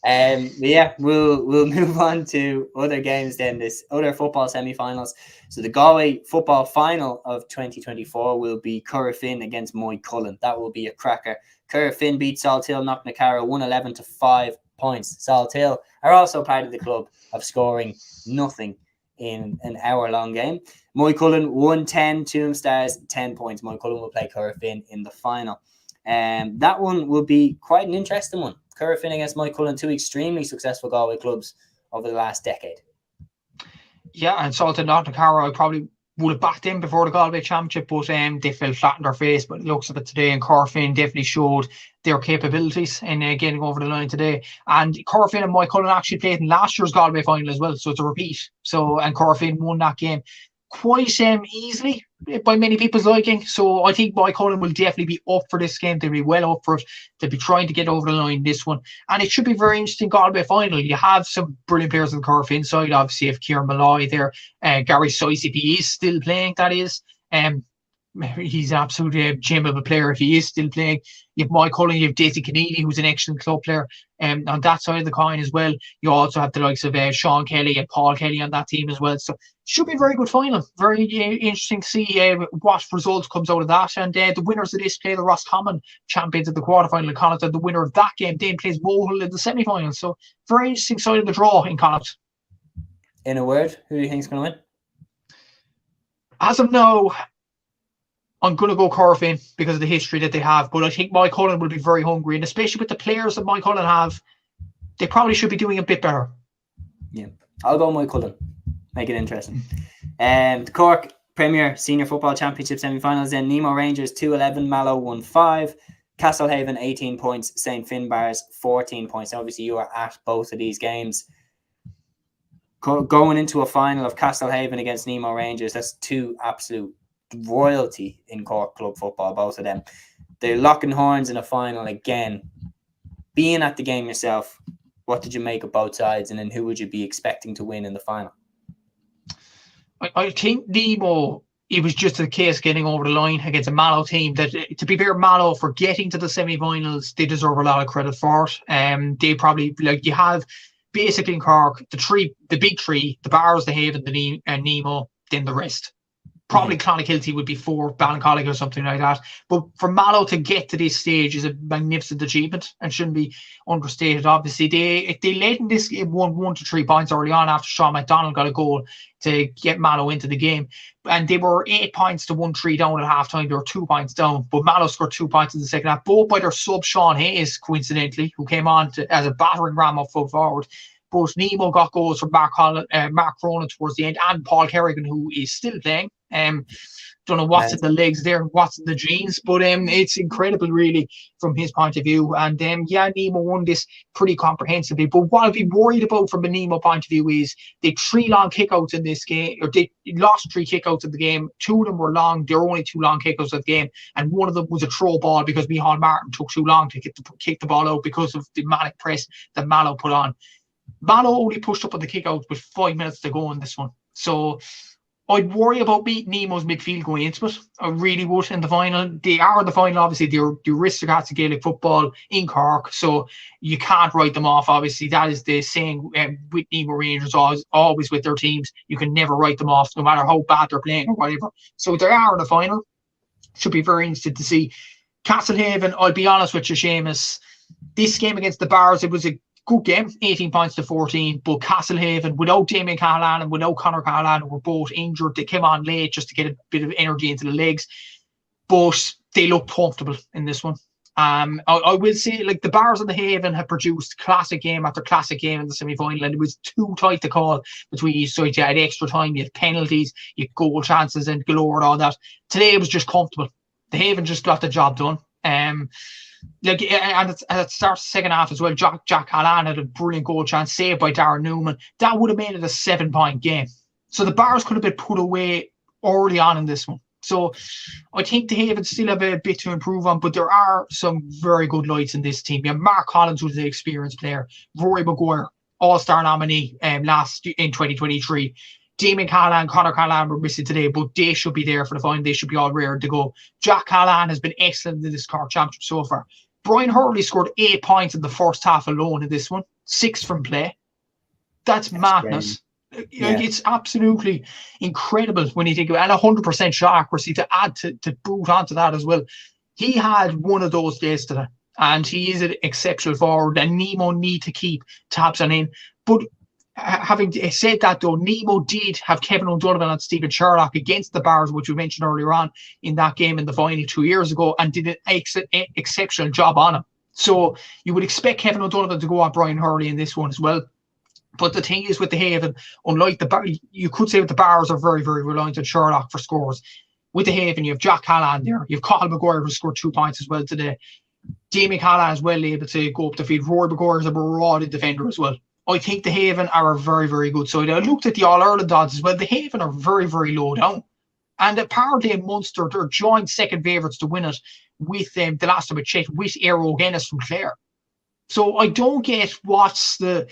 We'll move on to other games then, this other football semi-finals. So the Galway football final of 2024 will be Currafin against Moycullen. That will be a cracker. Currafin beat Salthill Knocknacarra 111 to 5 points. Salthill are also part of the club of scoring nothing in an hour-long game. Moycullen 1-10, Tuam Stars 10 points. Moycullen will play Currafin in the final. That one will be quite an interesting one. Currafin against Moycullen, two extremely successful Galway clubs over the last decade. Yeah, and Salton Knocknacarra, I probably would have backed them before the Galway Championship, but they fell flat in their face. But it looks of it today, and Corfin definitely showed their capabilities in getting over the line today. And Corfin and Moycullen actually played in last year's Galway final as well, so it's a repeat. So, and Corfin won that game quite easily by many people's liking. So I think Moycullen will definitely be up for this game. They'll be well up for it. They'll be trying to get over the line this one. And it should be very interesting Galway final. You have some brilliant players on the Corfin side. Obviously, you have Kieran Malloy there. Gary Soyce, if he is still playing, that is. He's absolutely a gem of a player if he is still playing. You have Moycullen, you have Daisy Keneally, who's an excellent club player. On that side of the coin as well, you also have the likes of Sean Kelly and Paul Kelly on that team as well. So it should be a very good final. Very interesting to see what results comes out of that. And the winners of this play the Roscommon champions at the quarterfinal in Connacht, and the winner of that game then plays Mohill in the semi-final. So very interesting side of the draw in Connacht. In a word, who do you think is going to win? As of now, I'm going to go Corfin because of the history that they have, but I think Moycullen will be very hungry, and especially with the players that Moycullen have, they probably should be doing a bit better. Yeah, I'll go Moycullen. Make it interesting. The Cork Premier Senior Football Championship semi-finals then. Nemo Rangers 2-11, Mallow 1-5, Castlehaven 18 points, St. Finbarrs 14 points. Obviously, you are at both of these games. Going into a final of Castlehaven against Nemo Rangers, that's two absolute royalty in Cork club football, both of them. They're locking horns in a final again. Being at the game yourself, what did you make of both sides, and then who would you be expecting to win in the final? I think Nemo, it was just a case getting over the line against a Mallow team that, to be fair, Mallow for getting to the semi-finals, they deserve a lot of credit for it. They probably, like, you have basically in Cork the big three, the Bars, the Haven, and Nemo, then the rest. Probably Clonakilty would be 4, Ballincollig or something like that. But for Mallow to get to this stage is a magnificent achievement and shouldn't be understated. Obviously, they led in this game 1 to 3 points early on after Sean McDonald got a goal to get Mallow into the game. And they were 8 points to 1-3 down at halftime. They were 2 points down. But Mallow scored 2 points in the second half, both by their sub Sean Hayes, coincidentally, who came on as a battering ram up full forward. But Nemo got goals from Mark Cronin towards the end, and Paul Kerrigan, who is still playing. Don't know what's in the legs there, what's in the genes, but it's incredible, really, from his point of view. And Nemo won this pretty comprehensively. But what I'd be worried about from a Nemo point of view is they 3 long kickouts in this game, or they lost 3 kickouts in the game. 2 of them were long. There were only 2 long kickouts of the game, and one of them was a throw ball because Micheál Martin took too long to kick the ball out because of the manic press that Mallow put on. Mallow only pushed up on the kick out with 5 minutes to go in this one. So I'd worry about beating Nemo's midfield going into it. I really would in the final. They are in the final, obviously. They're the aristocrats of Gaelic football in Cork, so you can't write them off. Obviously, that is the saying with Nemo Rangers, always with their teams. You can never write them off, no matter how bad they're playing or whatever. So they are in the final. Should be very interesting to see. Castlehaven, I'll be honest with you, Séamus, this game against the Bars, it was a good game, 18 points to 14, but Castlehaven, without Damien Callahan and without Conor Callahan, were both injured. They came on late just to get a bit of energy into the legs, but they looked comfortable in this one. I will say, like, the Bars and the Haven have produced classic game after classic game in the semi-final, and it was too tight to call between each side. You had extra time, you had penalties, you had goal chances and galore and all that. Today it was just comfortable. The Haven just got the job done. And it starts the second half as well. Jack Callahan had a brilliant goal chance saved by Darren Newman. That would have made it a 7-point game. So the Bars could have been put away early on in this one. So I think the Haven still have a bit to improve on, but there are some very good lights in this team. You have Mark Collins, who's an experienced player. Rory Maguire, All-Star nominee in 2023. Damien Callahan, Conor Callahan were missing today, but they should be there for the final. They should be all ready to go. Jack Callahan has been excellent in this Cork Championship so far. Brian Hurley scored 8 points in the first half alone in this one, 6 from play. That's madness. Yeah. It's absolutely incredible when you think of it. And 100% shot accuracy to add to boot onto that as well. He had one of those days today, and he is an exceptional forward, and Nemo need to keep tabs on him. But having said that, though, Nemo did have Kevin O'Donovan and Stephen Sherlock against the bars, which we mentioned earlier on in that game in the final 2 years ago, and did an exceptional job on him. So you would expect Kevin O'Donovan to go on Brian Hurley in this one as well. But the thing is with the Haven, unlike the bar, you could say that the bars are very, very reliant on Sherlock for scores. With the Haven, you have Jack Callan there. You have Cathal Maguire, who scored 2 points as well today. Damien Callan is well able to go up the field. Rory Maguire is a marauding defender as well. I think the Haven are a very, very good side. I looked at the All-Ireland odds as well. The Haven are very, very low down. And apparently in Munster, they're joint second favourites to win it with the last time I checked, with Aero Guinness from Clare. So I don't get what's the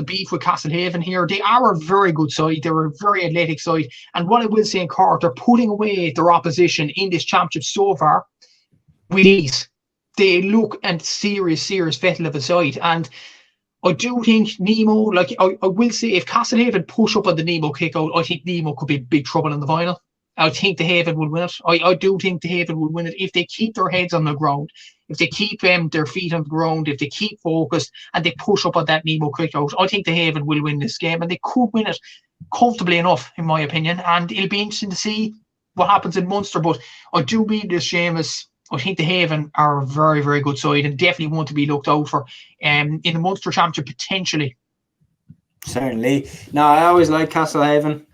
beef with Castlehaven here. They are a very good side. They're a very athletic side. And what I will say in Cork, they're putting away their opposition in this championship so far with ease. They look and serious fettle of a side. And I do think Nemo, I will say, if Castlehaven push up on the Nemo kick out, I think Nemo could be big trouble in the final. I think the Haven will win it. I do think the Haven will win it if they keep their heads on the ground, if they keep their feet on the ground, if they keep focused and they push up on that Nemo kick out. I think the Haven will win this game, and they could win it comfortably enough, in my opinion. And it'll be interesting to see what happens in Munster. But I do mean this, Séamus. I think the Haven are a very, very good side and definitely want to be looked out for in the Munster Championship potentially. Certainly. No, I always liked Castlehaven,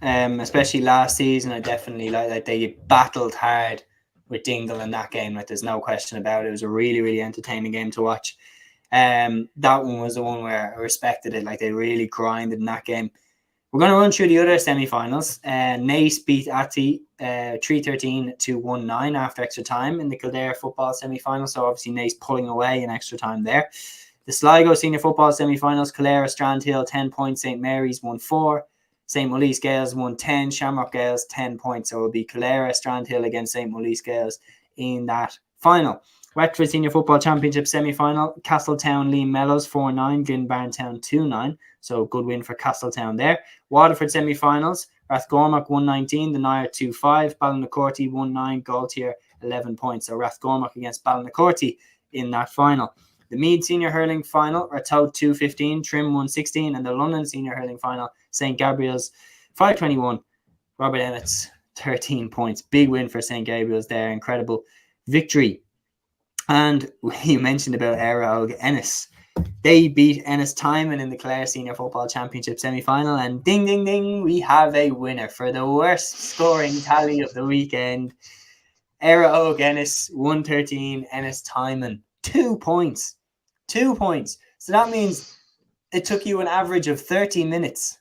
especially last season. I definitely like they battled hard with Dingle in that game. Like, there's no question about it. It was a really, really entertaining game to watch. That one was the one where I respected it. Like, they really grinded in that game. We're going to run through the other semi-finals. Naas beat Atty 3-13 to 1-9 after extra time in the Kildare football semi-final. So obviously Naas pulling away in extra time there. The Sligo senior football semi-finals, Calera, Strandhill 10 points, St Mary's 1-4, St Molise Gales 1-10, Shamrock Gales 10 points. So it will be Calera, Strandhill against St Molise Gales in that final. Wexford Senior Football Championship semi-final, Castletown, Lee Mellows 4-9, Glenbarntown 2-9. So good win for Castletown there. Waterford semi-finals, Rathgormack 119, the Nair 2-5, Ballynacorty 1-9, Galtier 11 points. So Rathgormack against Ballynacorty in that final. The Meath Senior Hurling Final, Ratoath 2-15, Trim 116, and the London Senior Hurling Final, St Gabriel's 5-21, Robert Emmett's 13 points. Big win for St Gabriel's there, incredible victory. And you mentioned about Éire Ennis. They beat Ennis Timon in the Clare Senior Football Championship semi-final, and ding, ding, ding, we have a winner for the worst scoring tally of the weekend. Éire Ennis 113, Ennis Timon 2 points. 2 points. So that means it took you an average of 30 minutes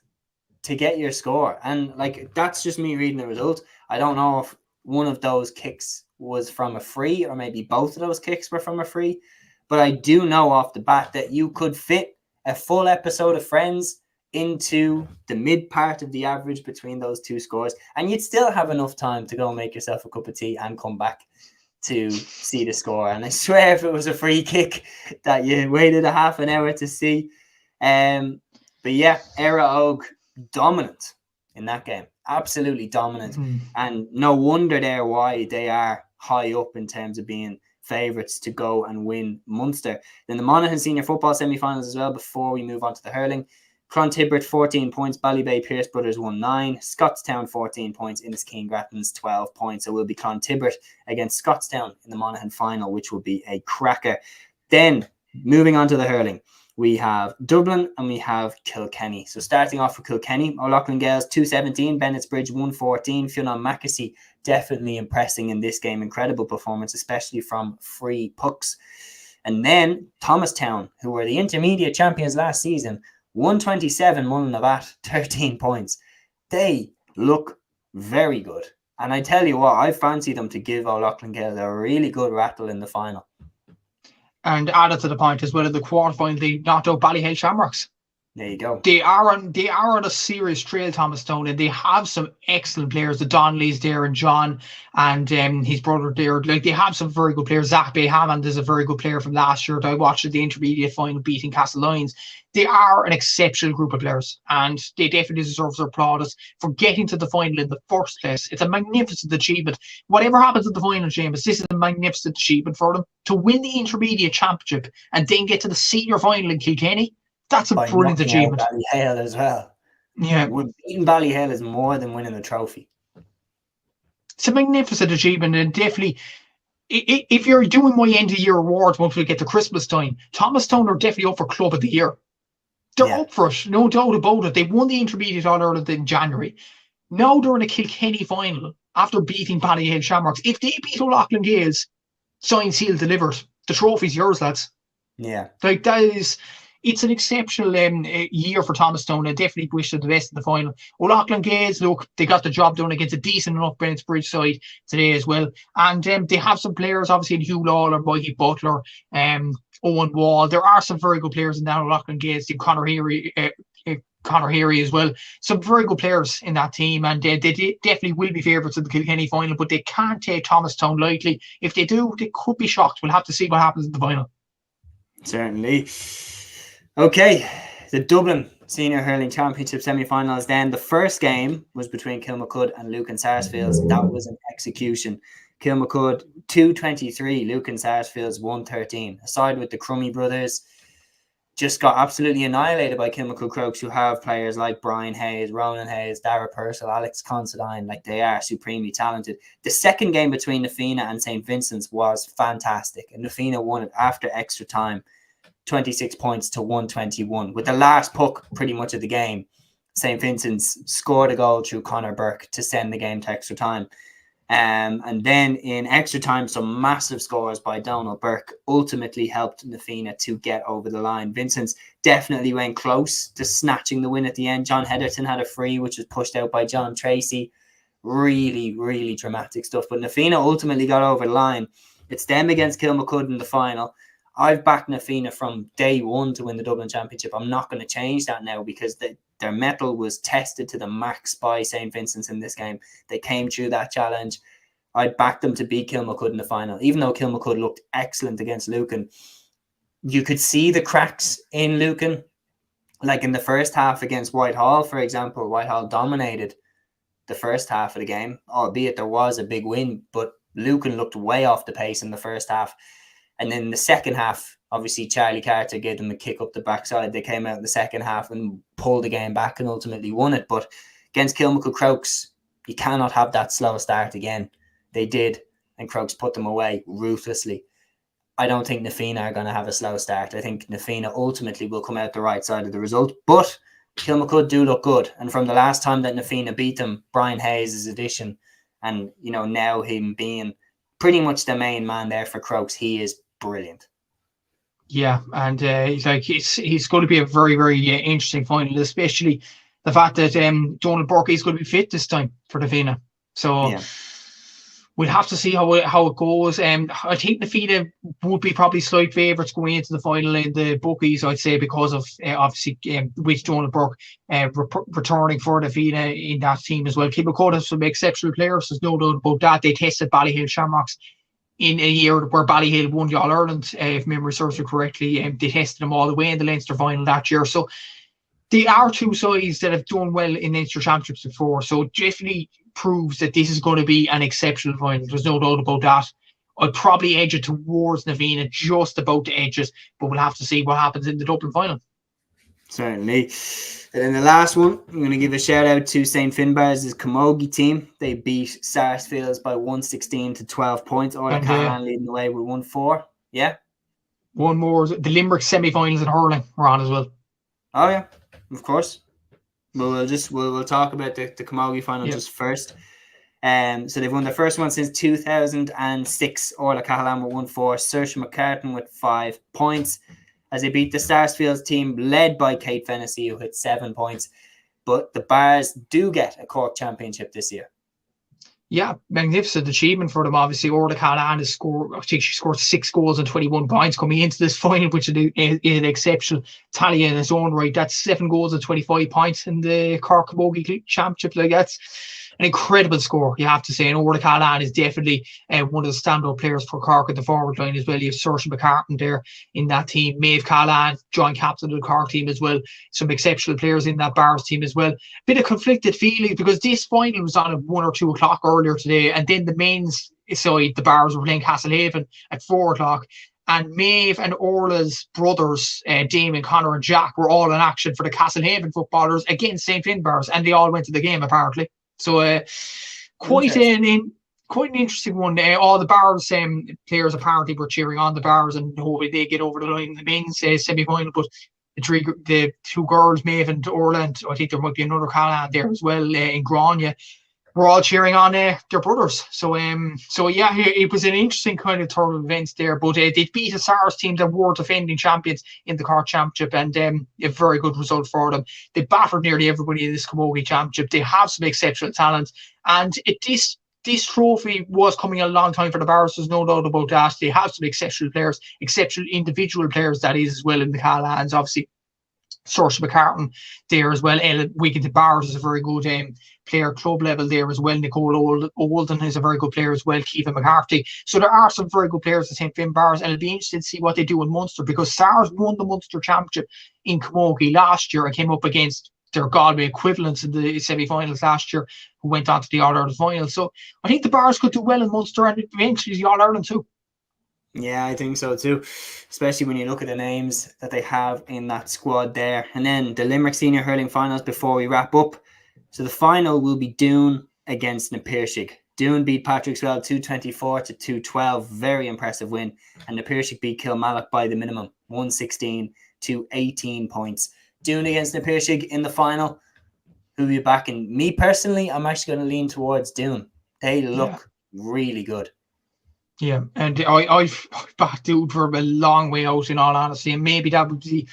to get your score. And like, that's just me reading the result. I don't know if one of those kicks was from a free, or maybe both of those kicks were from a free. But I do know off the bat that you could fit a full episode of Friends into the mid part of the average between those two scores, and you'd still have enough time to go make yourself a cup of tea and come back to see the score. And I swear, if it was a free kick that you waited a half an hour to see. But yeah, Éire Óg dominant in that game. Absolutely dominant. And no wonder there why they are high up in terms of being favourites to go and win Munster. Then the Monaghan Senior Football semi-finals as well, before we move on to the hurling. Clontibbert 14 points, Ballybay Pierce Brothers 1-9, Scottstown 14 points, Inniskeen Grattans 12 points. So it will be Clontibbert against Scottstown in the Monaghan final, which will be a cracker. Then moving on to the hurling, we have Dublin and we have Kilkenny. So starting off with Kilkenny, O'Loughlin Gales 217, Bennett's Bridge 114, Fionn Mackesy definitely impressing in this game. Incredible performance, especially from free pucks. And then Thomastown, who were the intermediate champions last season, 127, Mullinavat 13 points. They look very good. And I tell you what, I fancy them to give O'Loughlin Gales a really good rattle in the final. And added to the point as well, in the quarterfinal, they knocked out Ballyhale Shamrocks. There you go. They are on a serious trail, Thomastown, and they have some excellent players. The Donnellys there, and John and his brother there. Like, they have some very good players. Zach Bay Hammond is a very good player from last year that I watched at the intermediate final beating Castle Lyons. They are an exceptional group of players, and they definitely deserve their plaudits for getting to the final in the first place. It's a magnificent achievement. Whatever happens at the final, James, this is a magnificent achievement for them. To win the intermediate championship and then get to the senior final in Kilkenny, That's a by brilliant knocking out achievement. Ballyhale as well. Yeah. Beating Ballyhale is more than winning the trophy. It's a magnificent achievement, and definitely, if you're doing my end of year awards once we get to Christmas time, Thomastown are definitely up for Club of the Year. They're up for it, no doubt about it. They won the Intermediate All-Ireland in January. Now they're in a Kilkenny final after beating Ballyhale Shamrocks. If they beat O'Loughlin Gales, signed, sealed, delivered. The trophy's yours, lads. Yeah. Like, it's an exceptional year for Thomastown. I definitely wish them the best in the final. O'Loughlin Gales, look, they got the job done against a decent enough Bridge side today as well. And they have some players, obviously, in Hugh Lawler, Mikey Butler, Owen Wall. There are some very good players in that O'Loughlin Gales team. Conor Heary as well. Some very good players in that team, and they definitely will be favourites in the Kilkenny final, but they can't take Thomastown lightly. If they do, they could be shocked. We'll have to see what happens in the final. Certainly. Okay, the Dublin Senior Hurling Championship semi-finals then. The first game was between Kilmacud and Lucan Sarsfields. That was an execution. Kilmacud 2-23, Lucan Sarsfields 1-13. Aside with the Crummy brothers, just got absolutely annihilated by Kilmacud Crokes, who have players like Brian Hayes, Ronan Hayes, Dara Purcell, Alex Considine. Like, they are supremely talented. The second game between Nafina and St. Vincent's was fantastic, and Nafina won it after extra time, 26 points to 121. With the last puck pretty much of the game, St. Vincent's scored a goal through Conor Burke to send the game to extra time. And then in extra time, some massive scores by Donald Burke ultimately helped Nafina to get over the line. Vincent's definitely went close to snatching the win at the end. John Heatherton had a free, which was pushed out by John Tracy. Really, really dramatic stuff. But Nafina ultimately got over the line. It's them against Kilmacud in the final. I've backed Nafina from day one to win the Dublin Championship. I'm not going to change that now, because their mettle was tested to the max by St. Vincent's in this game. They came through that challenge. I backed them to beat Kilmacud in the final. Even though Kilmacud looked excellent against Lucan, you could see the cracks in Lucan. Like in the first half against Whitehall, for example, Whitehall dominated the first half of the game, albeit there was a big win, but Lucan looked way off the pace in the first half. And then in the second half, obviously Charlie Carter gave them a kick up the backside. They came out in the second half and pulled the game back and ultimately won it. But against Kilmacud Crokes, you cannot have that slow start again. They did, and Crokes put them away ruthlessly. I don't think Nafina are going to have a slow start. I think Nafina ultimately will come out the right side of the result. But Kilmacud do look good. And from the last time that Nafina beat them, Brian Hayes' addition, and now him being pretty much the main man there for Crokes, he is brilliant. Yeah, and he's going to be a very, very interesting final, especially the fact that Donald Burke is going to be fit this time for Nafina. So we'll have to see how it goes. I think Nafina would be probably slight favourites going into the final in the bookies, I'd say, because of obviously with Donald Burke returning for Nafina in that team as well. Kilmacud has some exceptional players, there's no doubt about that. They tested Ballyhale Shamrocks in a year where Ballyhale won the All-Ireland, if memory serves me correctly. They tested them all the way in the Leinster final that year. So they are two sides that have done well in Leinster Championships before. So definitely proves that this is going to be an exceptional final. There's no doubt about that. I'd probably edge it towards Navina, just about the edges, but we'll have to see what happens in the Dublin final. Certainly. And then the last one, I'm going to give a shout out to St. Finbarr's Camogie team. They beat Sarsfields by 116 to 12 points. Orla Callahan leading the way with 1-4. Yeah. One more. The Limerick semi-finals in hurling were on as well. Oh yeah, of course. But we'll talk about the Camogie final just first. So they've won their first one since 2006. Orla Callahan with 1-4. Saoirse McCartan with 5 points, as they beat the Sarsfields team led by Kate Fennessy, who hit 7 points. But the Bars do get a Cork championship this year. Yeah, magnificent achievement for them. Obviously, Orla Callahan has scored, I think she scored 6 goals and 21 points coming into this final, which is an exceptional tally in its own right. That's 7 goals and 25 points in the Cork Camogie Championship. Like, that's an incredible score, you have to say. And Orla Callahan is definitely one of the standout players for Cork at the forward line as well. You have Saoirse McCartan there in that team. Maeve Callahan, joint captain of the Cork team as well. Some exceptional players in that Bars team as well. Bit of conflicted feelings because this final was on at 1 or 2 o'clock earlier today, and then the men's side, the Bars, were playing Castlehaven at 4 o'clock. and Maeve and Orla's brothers, Damon, Connor and Jack, were all in action for the Castlehaven footballers against St. Finbarrs, and they all went to the game apparently. So quite an interesting one. All the Bars players apparently were cheering on the Bars and hopefully they get over the line in the men's semi-final. But the two girls, Maeve and Orla, and I think there might be another Callahan there as well in Grania, we're all cheering on their brothers. So yeah, it was an interesting kind of turn of events there. But they beat a SARS team that were defending champions in the Cork Championship, and a very good result for them. They battered nearly everybody in this Camogie Championship. They have some exceptional talent, and this trophy was coming a long time for the Bars. There's no doubt about that. They have some exceptional players, exceptional individual players, that is, as well, in the Callahans. Obviously, Saoirse McCartan there as well. Ella Wigan, the Bars is a very good player, club level there as well. Nicole Olden is a very good player as well. Kiva McCarthy. So there are some very good players at St. Finbarrs, and it'll be interesting to see what they do in Munster, because SARS won the Munster Championship in Camogie last year and came up against their Galway equivalents in the semi-finals last year, who went on to the All-Ireland final. So I think the Bars could do well in Munster and eventually the All-Ireland too. Yeah, I think so too, especially when you look at the names that they have in that squad there. And then the Limerick Senior Hurling Finals before we wrap up. So the final will be Doon against Na Piarsaigh. Doon beat Patrickswell 224 to 212. Very impressive win. And Na Piarsaigh beat Kilmallock by the minimum, 116 to 18 points. Doon against Na Piarsaigh in the final. Who are you backing? Me personally, I'm actually going to lean towards Doon. They look really good. Yeah, and I've backed Doon for a long way out, in all honesty, and maybe that would be.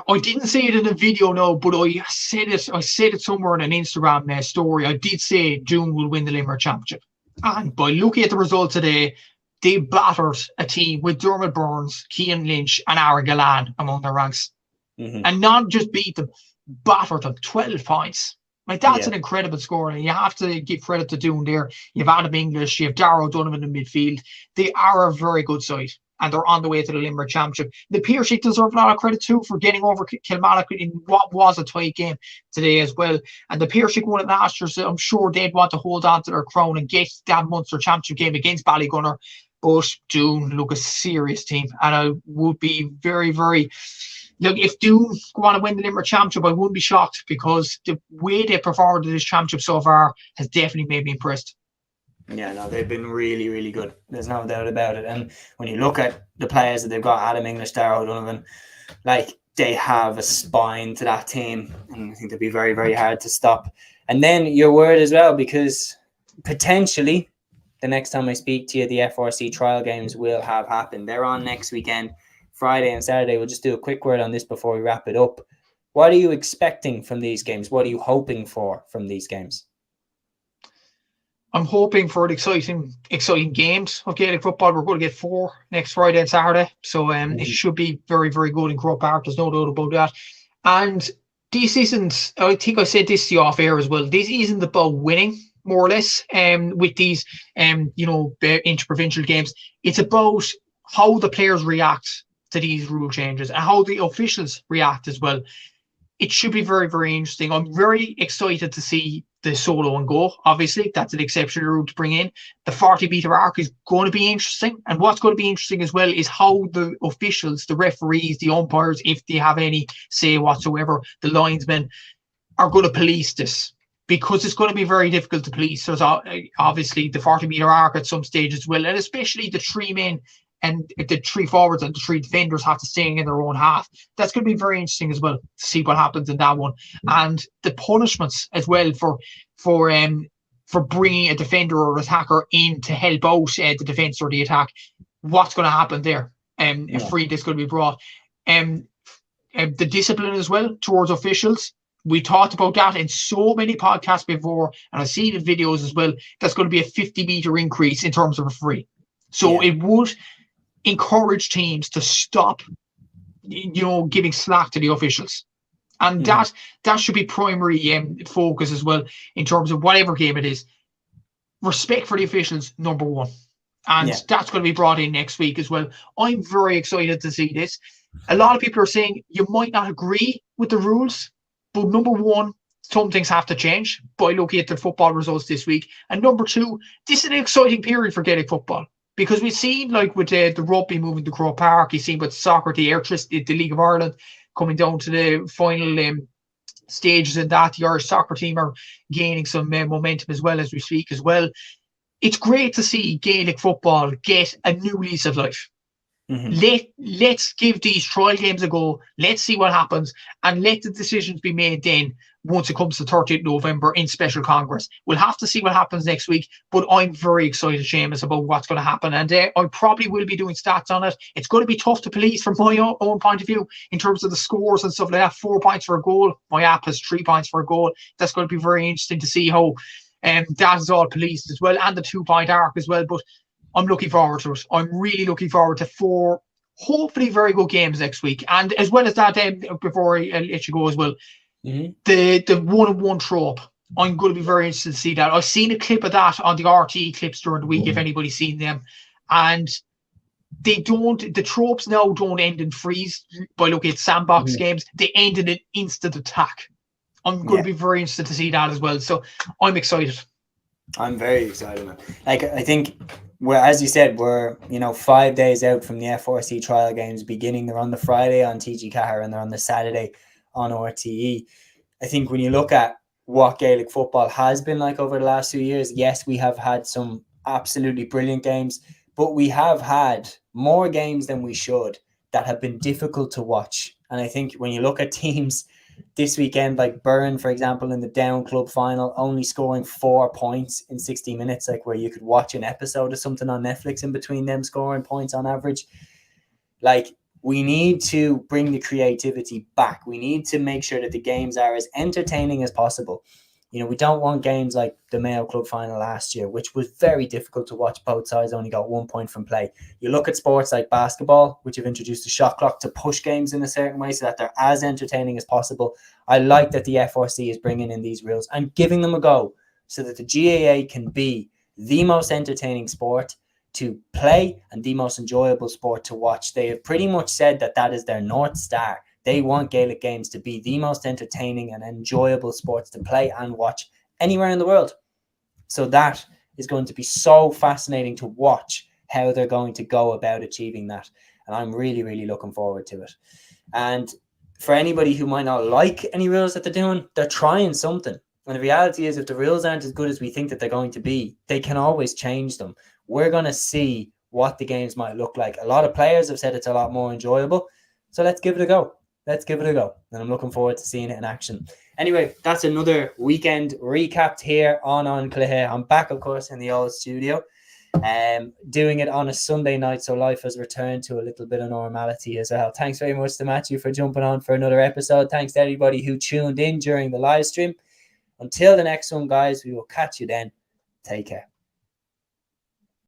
I didn't say it in a video, no, but I said it somewhere in an Instagram story. I did say Doon will win the Limerick Championship, and by looking at the result today, they battered a team with Dermot Burns, Cian Lynch, and Aaron Gallan among their ranks, and not just beat them, battered them 12 points. Like, that's an incredible score, and you have to give credit to Doon there. You have Adam English, you have Darrow Donovan in midfield. They are a very good side, and they're on the way to the Limerick Championship. The Piarsaigh deserve a lot of credit too for getting over Kilmallock in what was a tight game today as well. And the Piarsaigh won it last year, so I'm sure they'd want to hold on to their crown and get that Munster Championship game against Ballygunner. But Doon look a serious team, and I would be very, very... Look, if Doon want to win the Limerick Championship, I wouldn't be shocked, because the way they performed in this championship so far has definitely made me impressed. Yeah, no, they've been really, really good. There's no doubt about it. And when you look at the players that they've got, Adam English, Darrow Donovan, like, they have a spine to that team, and I think they'll be very, very hard to stop. And then your word as well, because potentially the next time I speak to you, the FRC trial games will have happened. They're on next weekend, Friday and Saturday. We'll just do a quick word on this before we wrap it up. What are you expecting from these games? What are you hoping for from these games? I'm hoping for an exciting games of Gaelic football. We're going to get 4 next Friday and Saturday. So it should be very, very good in Croke Park. There's no doubt about that. And this isn't, I think I said this to you off air as well, this isn't about winning, more or less, with these interprovincial games. It's about how the players react to these rule changes and how the officials react as well. It should be very, very interesting. I'm very excited to see the solo and go. Obviously, that's an exceptional rule to bring in. The 40-meter arc is going to be interesting. And what's going to be interesting as well is how the officials, the referees, the umpires, if they have any say whatsoever, the linesmen, are going to police this. Because it's going to be very difficult to police. There's obviously the 40-meter arc at some stage as well. And especially the 3 men and the 3 forwards and the 3 defenders have to stay in their own half. That's going to be very interesting as well to see what happens in that one. And the punishments as well for bringing a defender or attacker in to help out the defence or the attack. What's going to happen there? If free that's going to be brought. The discipline as well towards officials. We talked about that in so many podcasts before, and I've seen the videos as well. That's going to be a 50-meter increase in terms of a free. So it would encourage teams to stop, giving slack to the officials. And that should be primary focus as well in terms of whatever game it is. Respect for the officials, number 1. And that's going to be brought in next week as well. I'm very excited to see this. A lot of people are saying you might not agree with the rules, but number 1, some things have to change by looking at the football results this week. And number 2, this is an exciting period for Gaelic football. because we've seen like with the rugby moving to Croke Park, you've seen with soccer, the League of Ireland coming down to the final stages in that. The Irish soccer team are gaining some momentum as well as we speak as well. It's great to see Gaelic football get a new lease of life. Let's give these trial games a go. Let's see what happens, and let the decisions be made then once it comes to 30th November in special Congress. We'll have to see what happens next week, but I'm very excited, Séamus, about what's going to happen, and I probably will be doing stats on it. It's going to be tough to police from my own point of view in terms of the scores and stuff like that. 4 points for a goal. My app has 3 points for a goal. That's going to be very interesting to see how that is all policed as well, and the 2-point arc as well. But I'm looking forward to it. I'm really looking forward to 4 hopefully very good games next week. And as well as that, before I let you go as well, the 1-on-1 trope. I'm going to be very interested to see that. I've seen a clip of that on the RTE clips during the week, if anybody's seen them. And the tropes now don't end in freeze by looking at sandbox games. They end in an instant attack. I'm going to be very interested to see that as well. So I'm excited. I'm very excited, man. Like, I think as you said, we're 5 days out from the FRC trial games beginning. They're on the Friday on TG Cahir and they're on the Saturday on RTE. I think when you look at what Gaelic football has been like over the last few years, yes, we have had some absolutely brilliant games, but we have had more games than we should that have been difficult to watch. And I think when you look at teams this weekend, like Byrne, for example, in the Down Club final, only scoring 4 points in 60 minutes, like where you could watch an episode of something on Netflix in between them scoring points on average. Like, we need to bring the creativity back. We need to make sure that the games are as entertaining as possible. We don't want games like the Mayo Club final last year, which was very difficult to watch. Both sides only got 1 point from play. You look at sports like basketball, which have introduced a shot clock to push games in a certain way so that they're as entertaining as possible. I like that the FRC is bringing in these rules and giving them a go so that the GAA can be the most entertaining sport to play and the most enjoyable sport to watch. They have pretty much said that is their North Star. They want Gaelic games to be the most entertaining and enjoyable sports to play and watch anywhere in the world. So that is going to be so fascinating to watch how they're going to go about achieving that. And I'm really, really looking forward to it. And for anybody who might not like any rules that they're doing, they're trying something. And the reality is, if the rules aren't as good as we think that they're going to be, they can always change them. We're going to see what the games might look like. A lot of players have said it's a lot more enjoyable. So let's give it a go. Let's give it a go. And I'm looking forward to seeing it in action. Anyway, that's another weekend recapped here on Cluiche. I'm back, of course, in the old studio. Doing it on a Sunday night, so life has returned to a little bit of normality as well. Thanks very much to Matthew for jumping on for another episode. Thanks to everybody who tuned in during the live stream. Until the next one, guys, we will catch you then. Take care.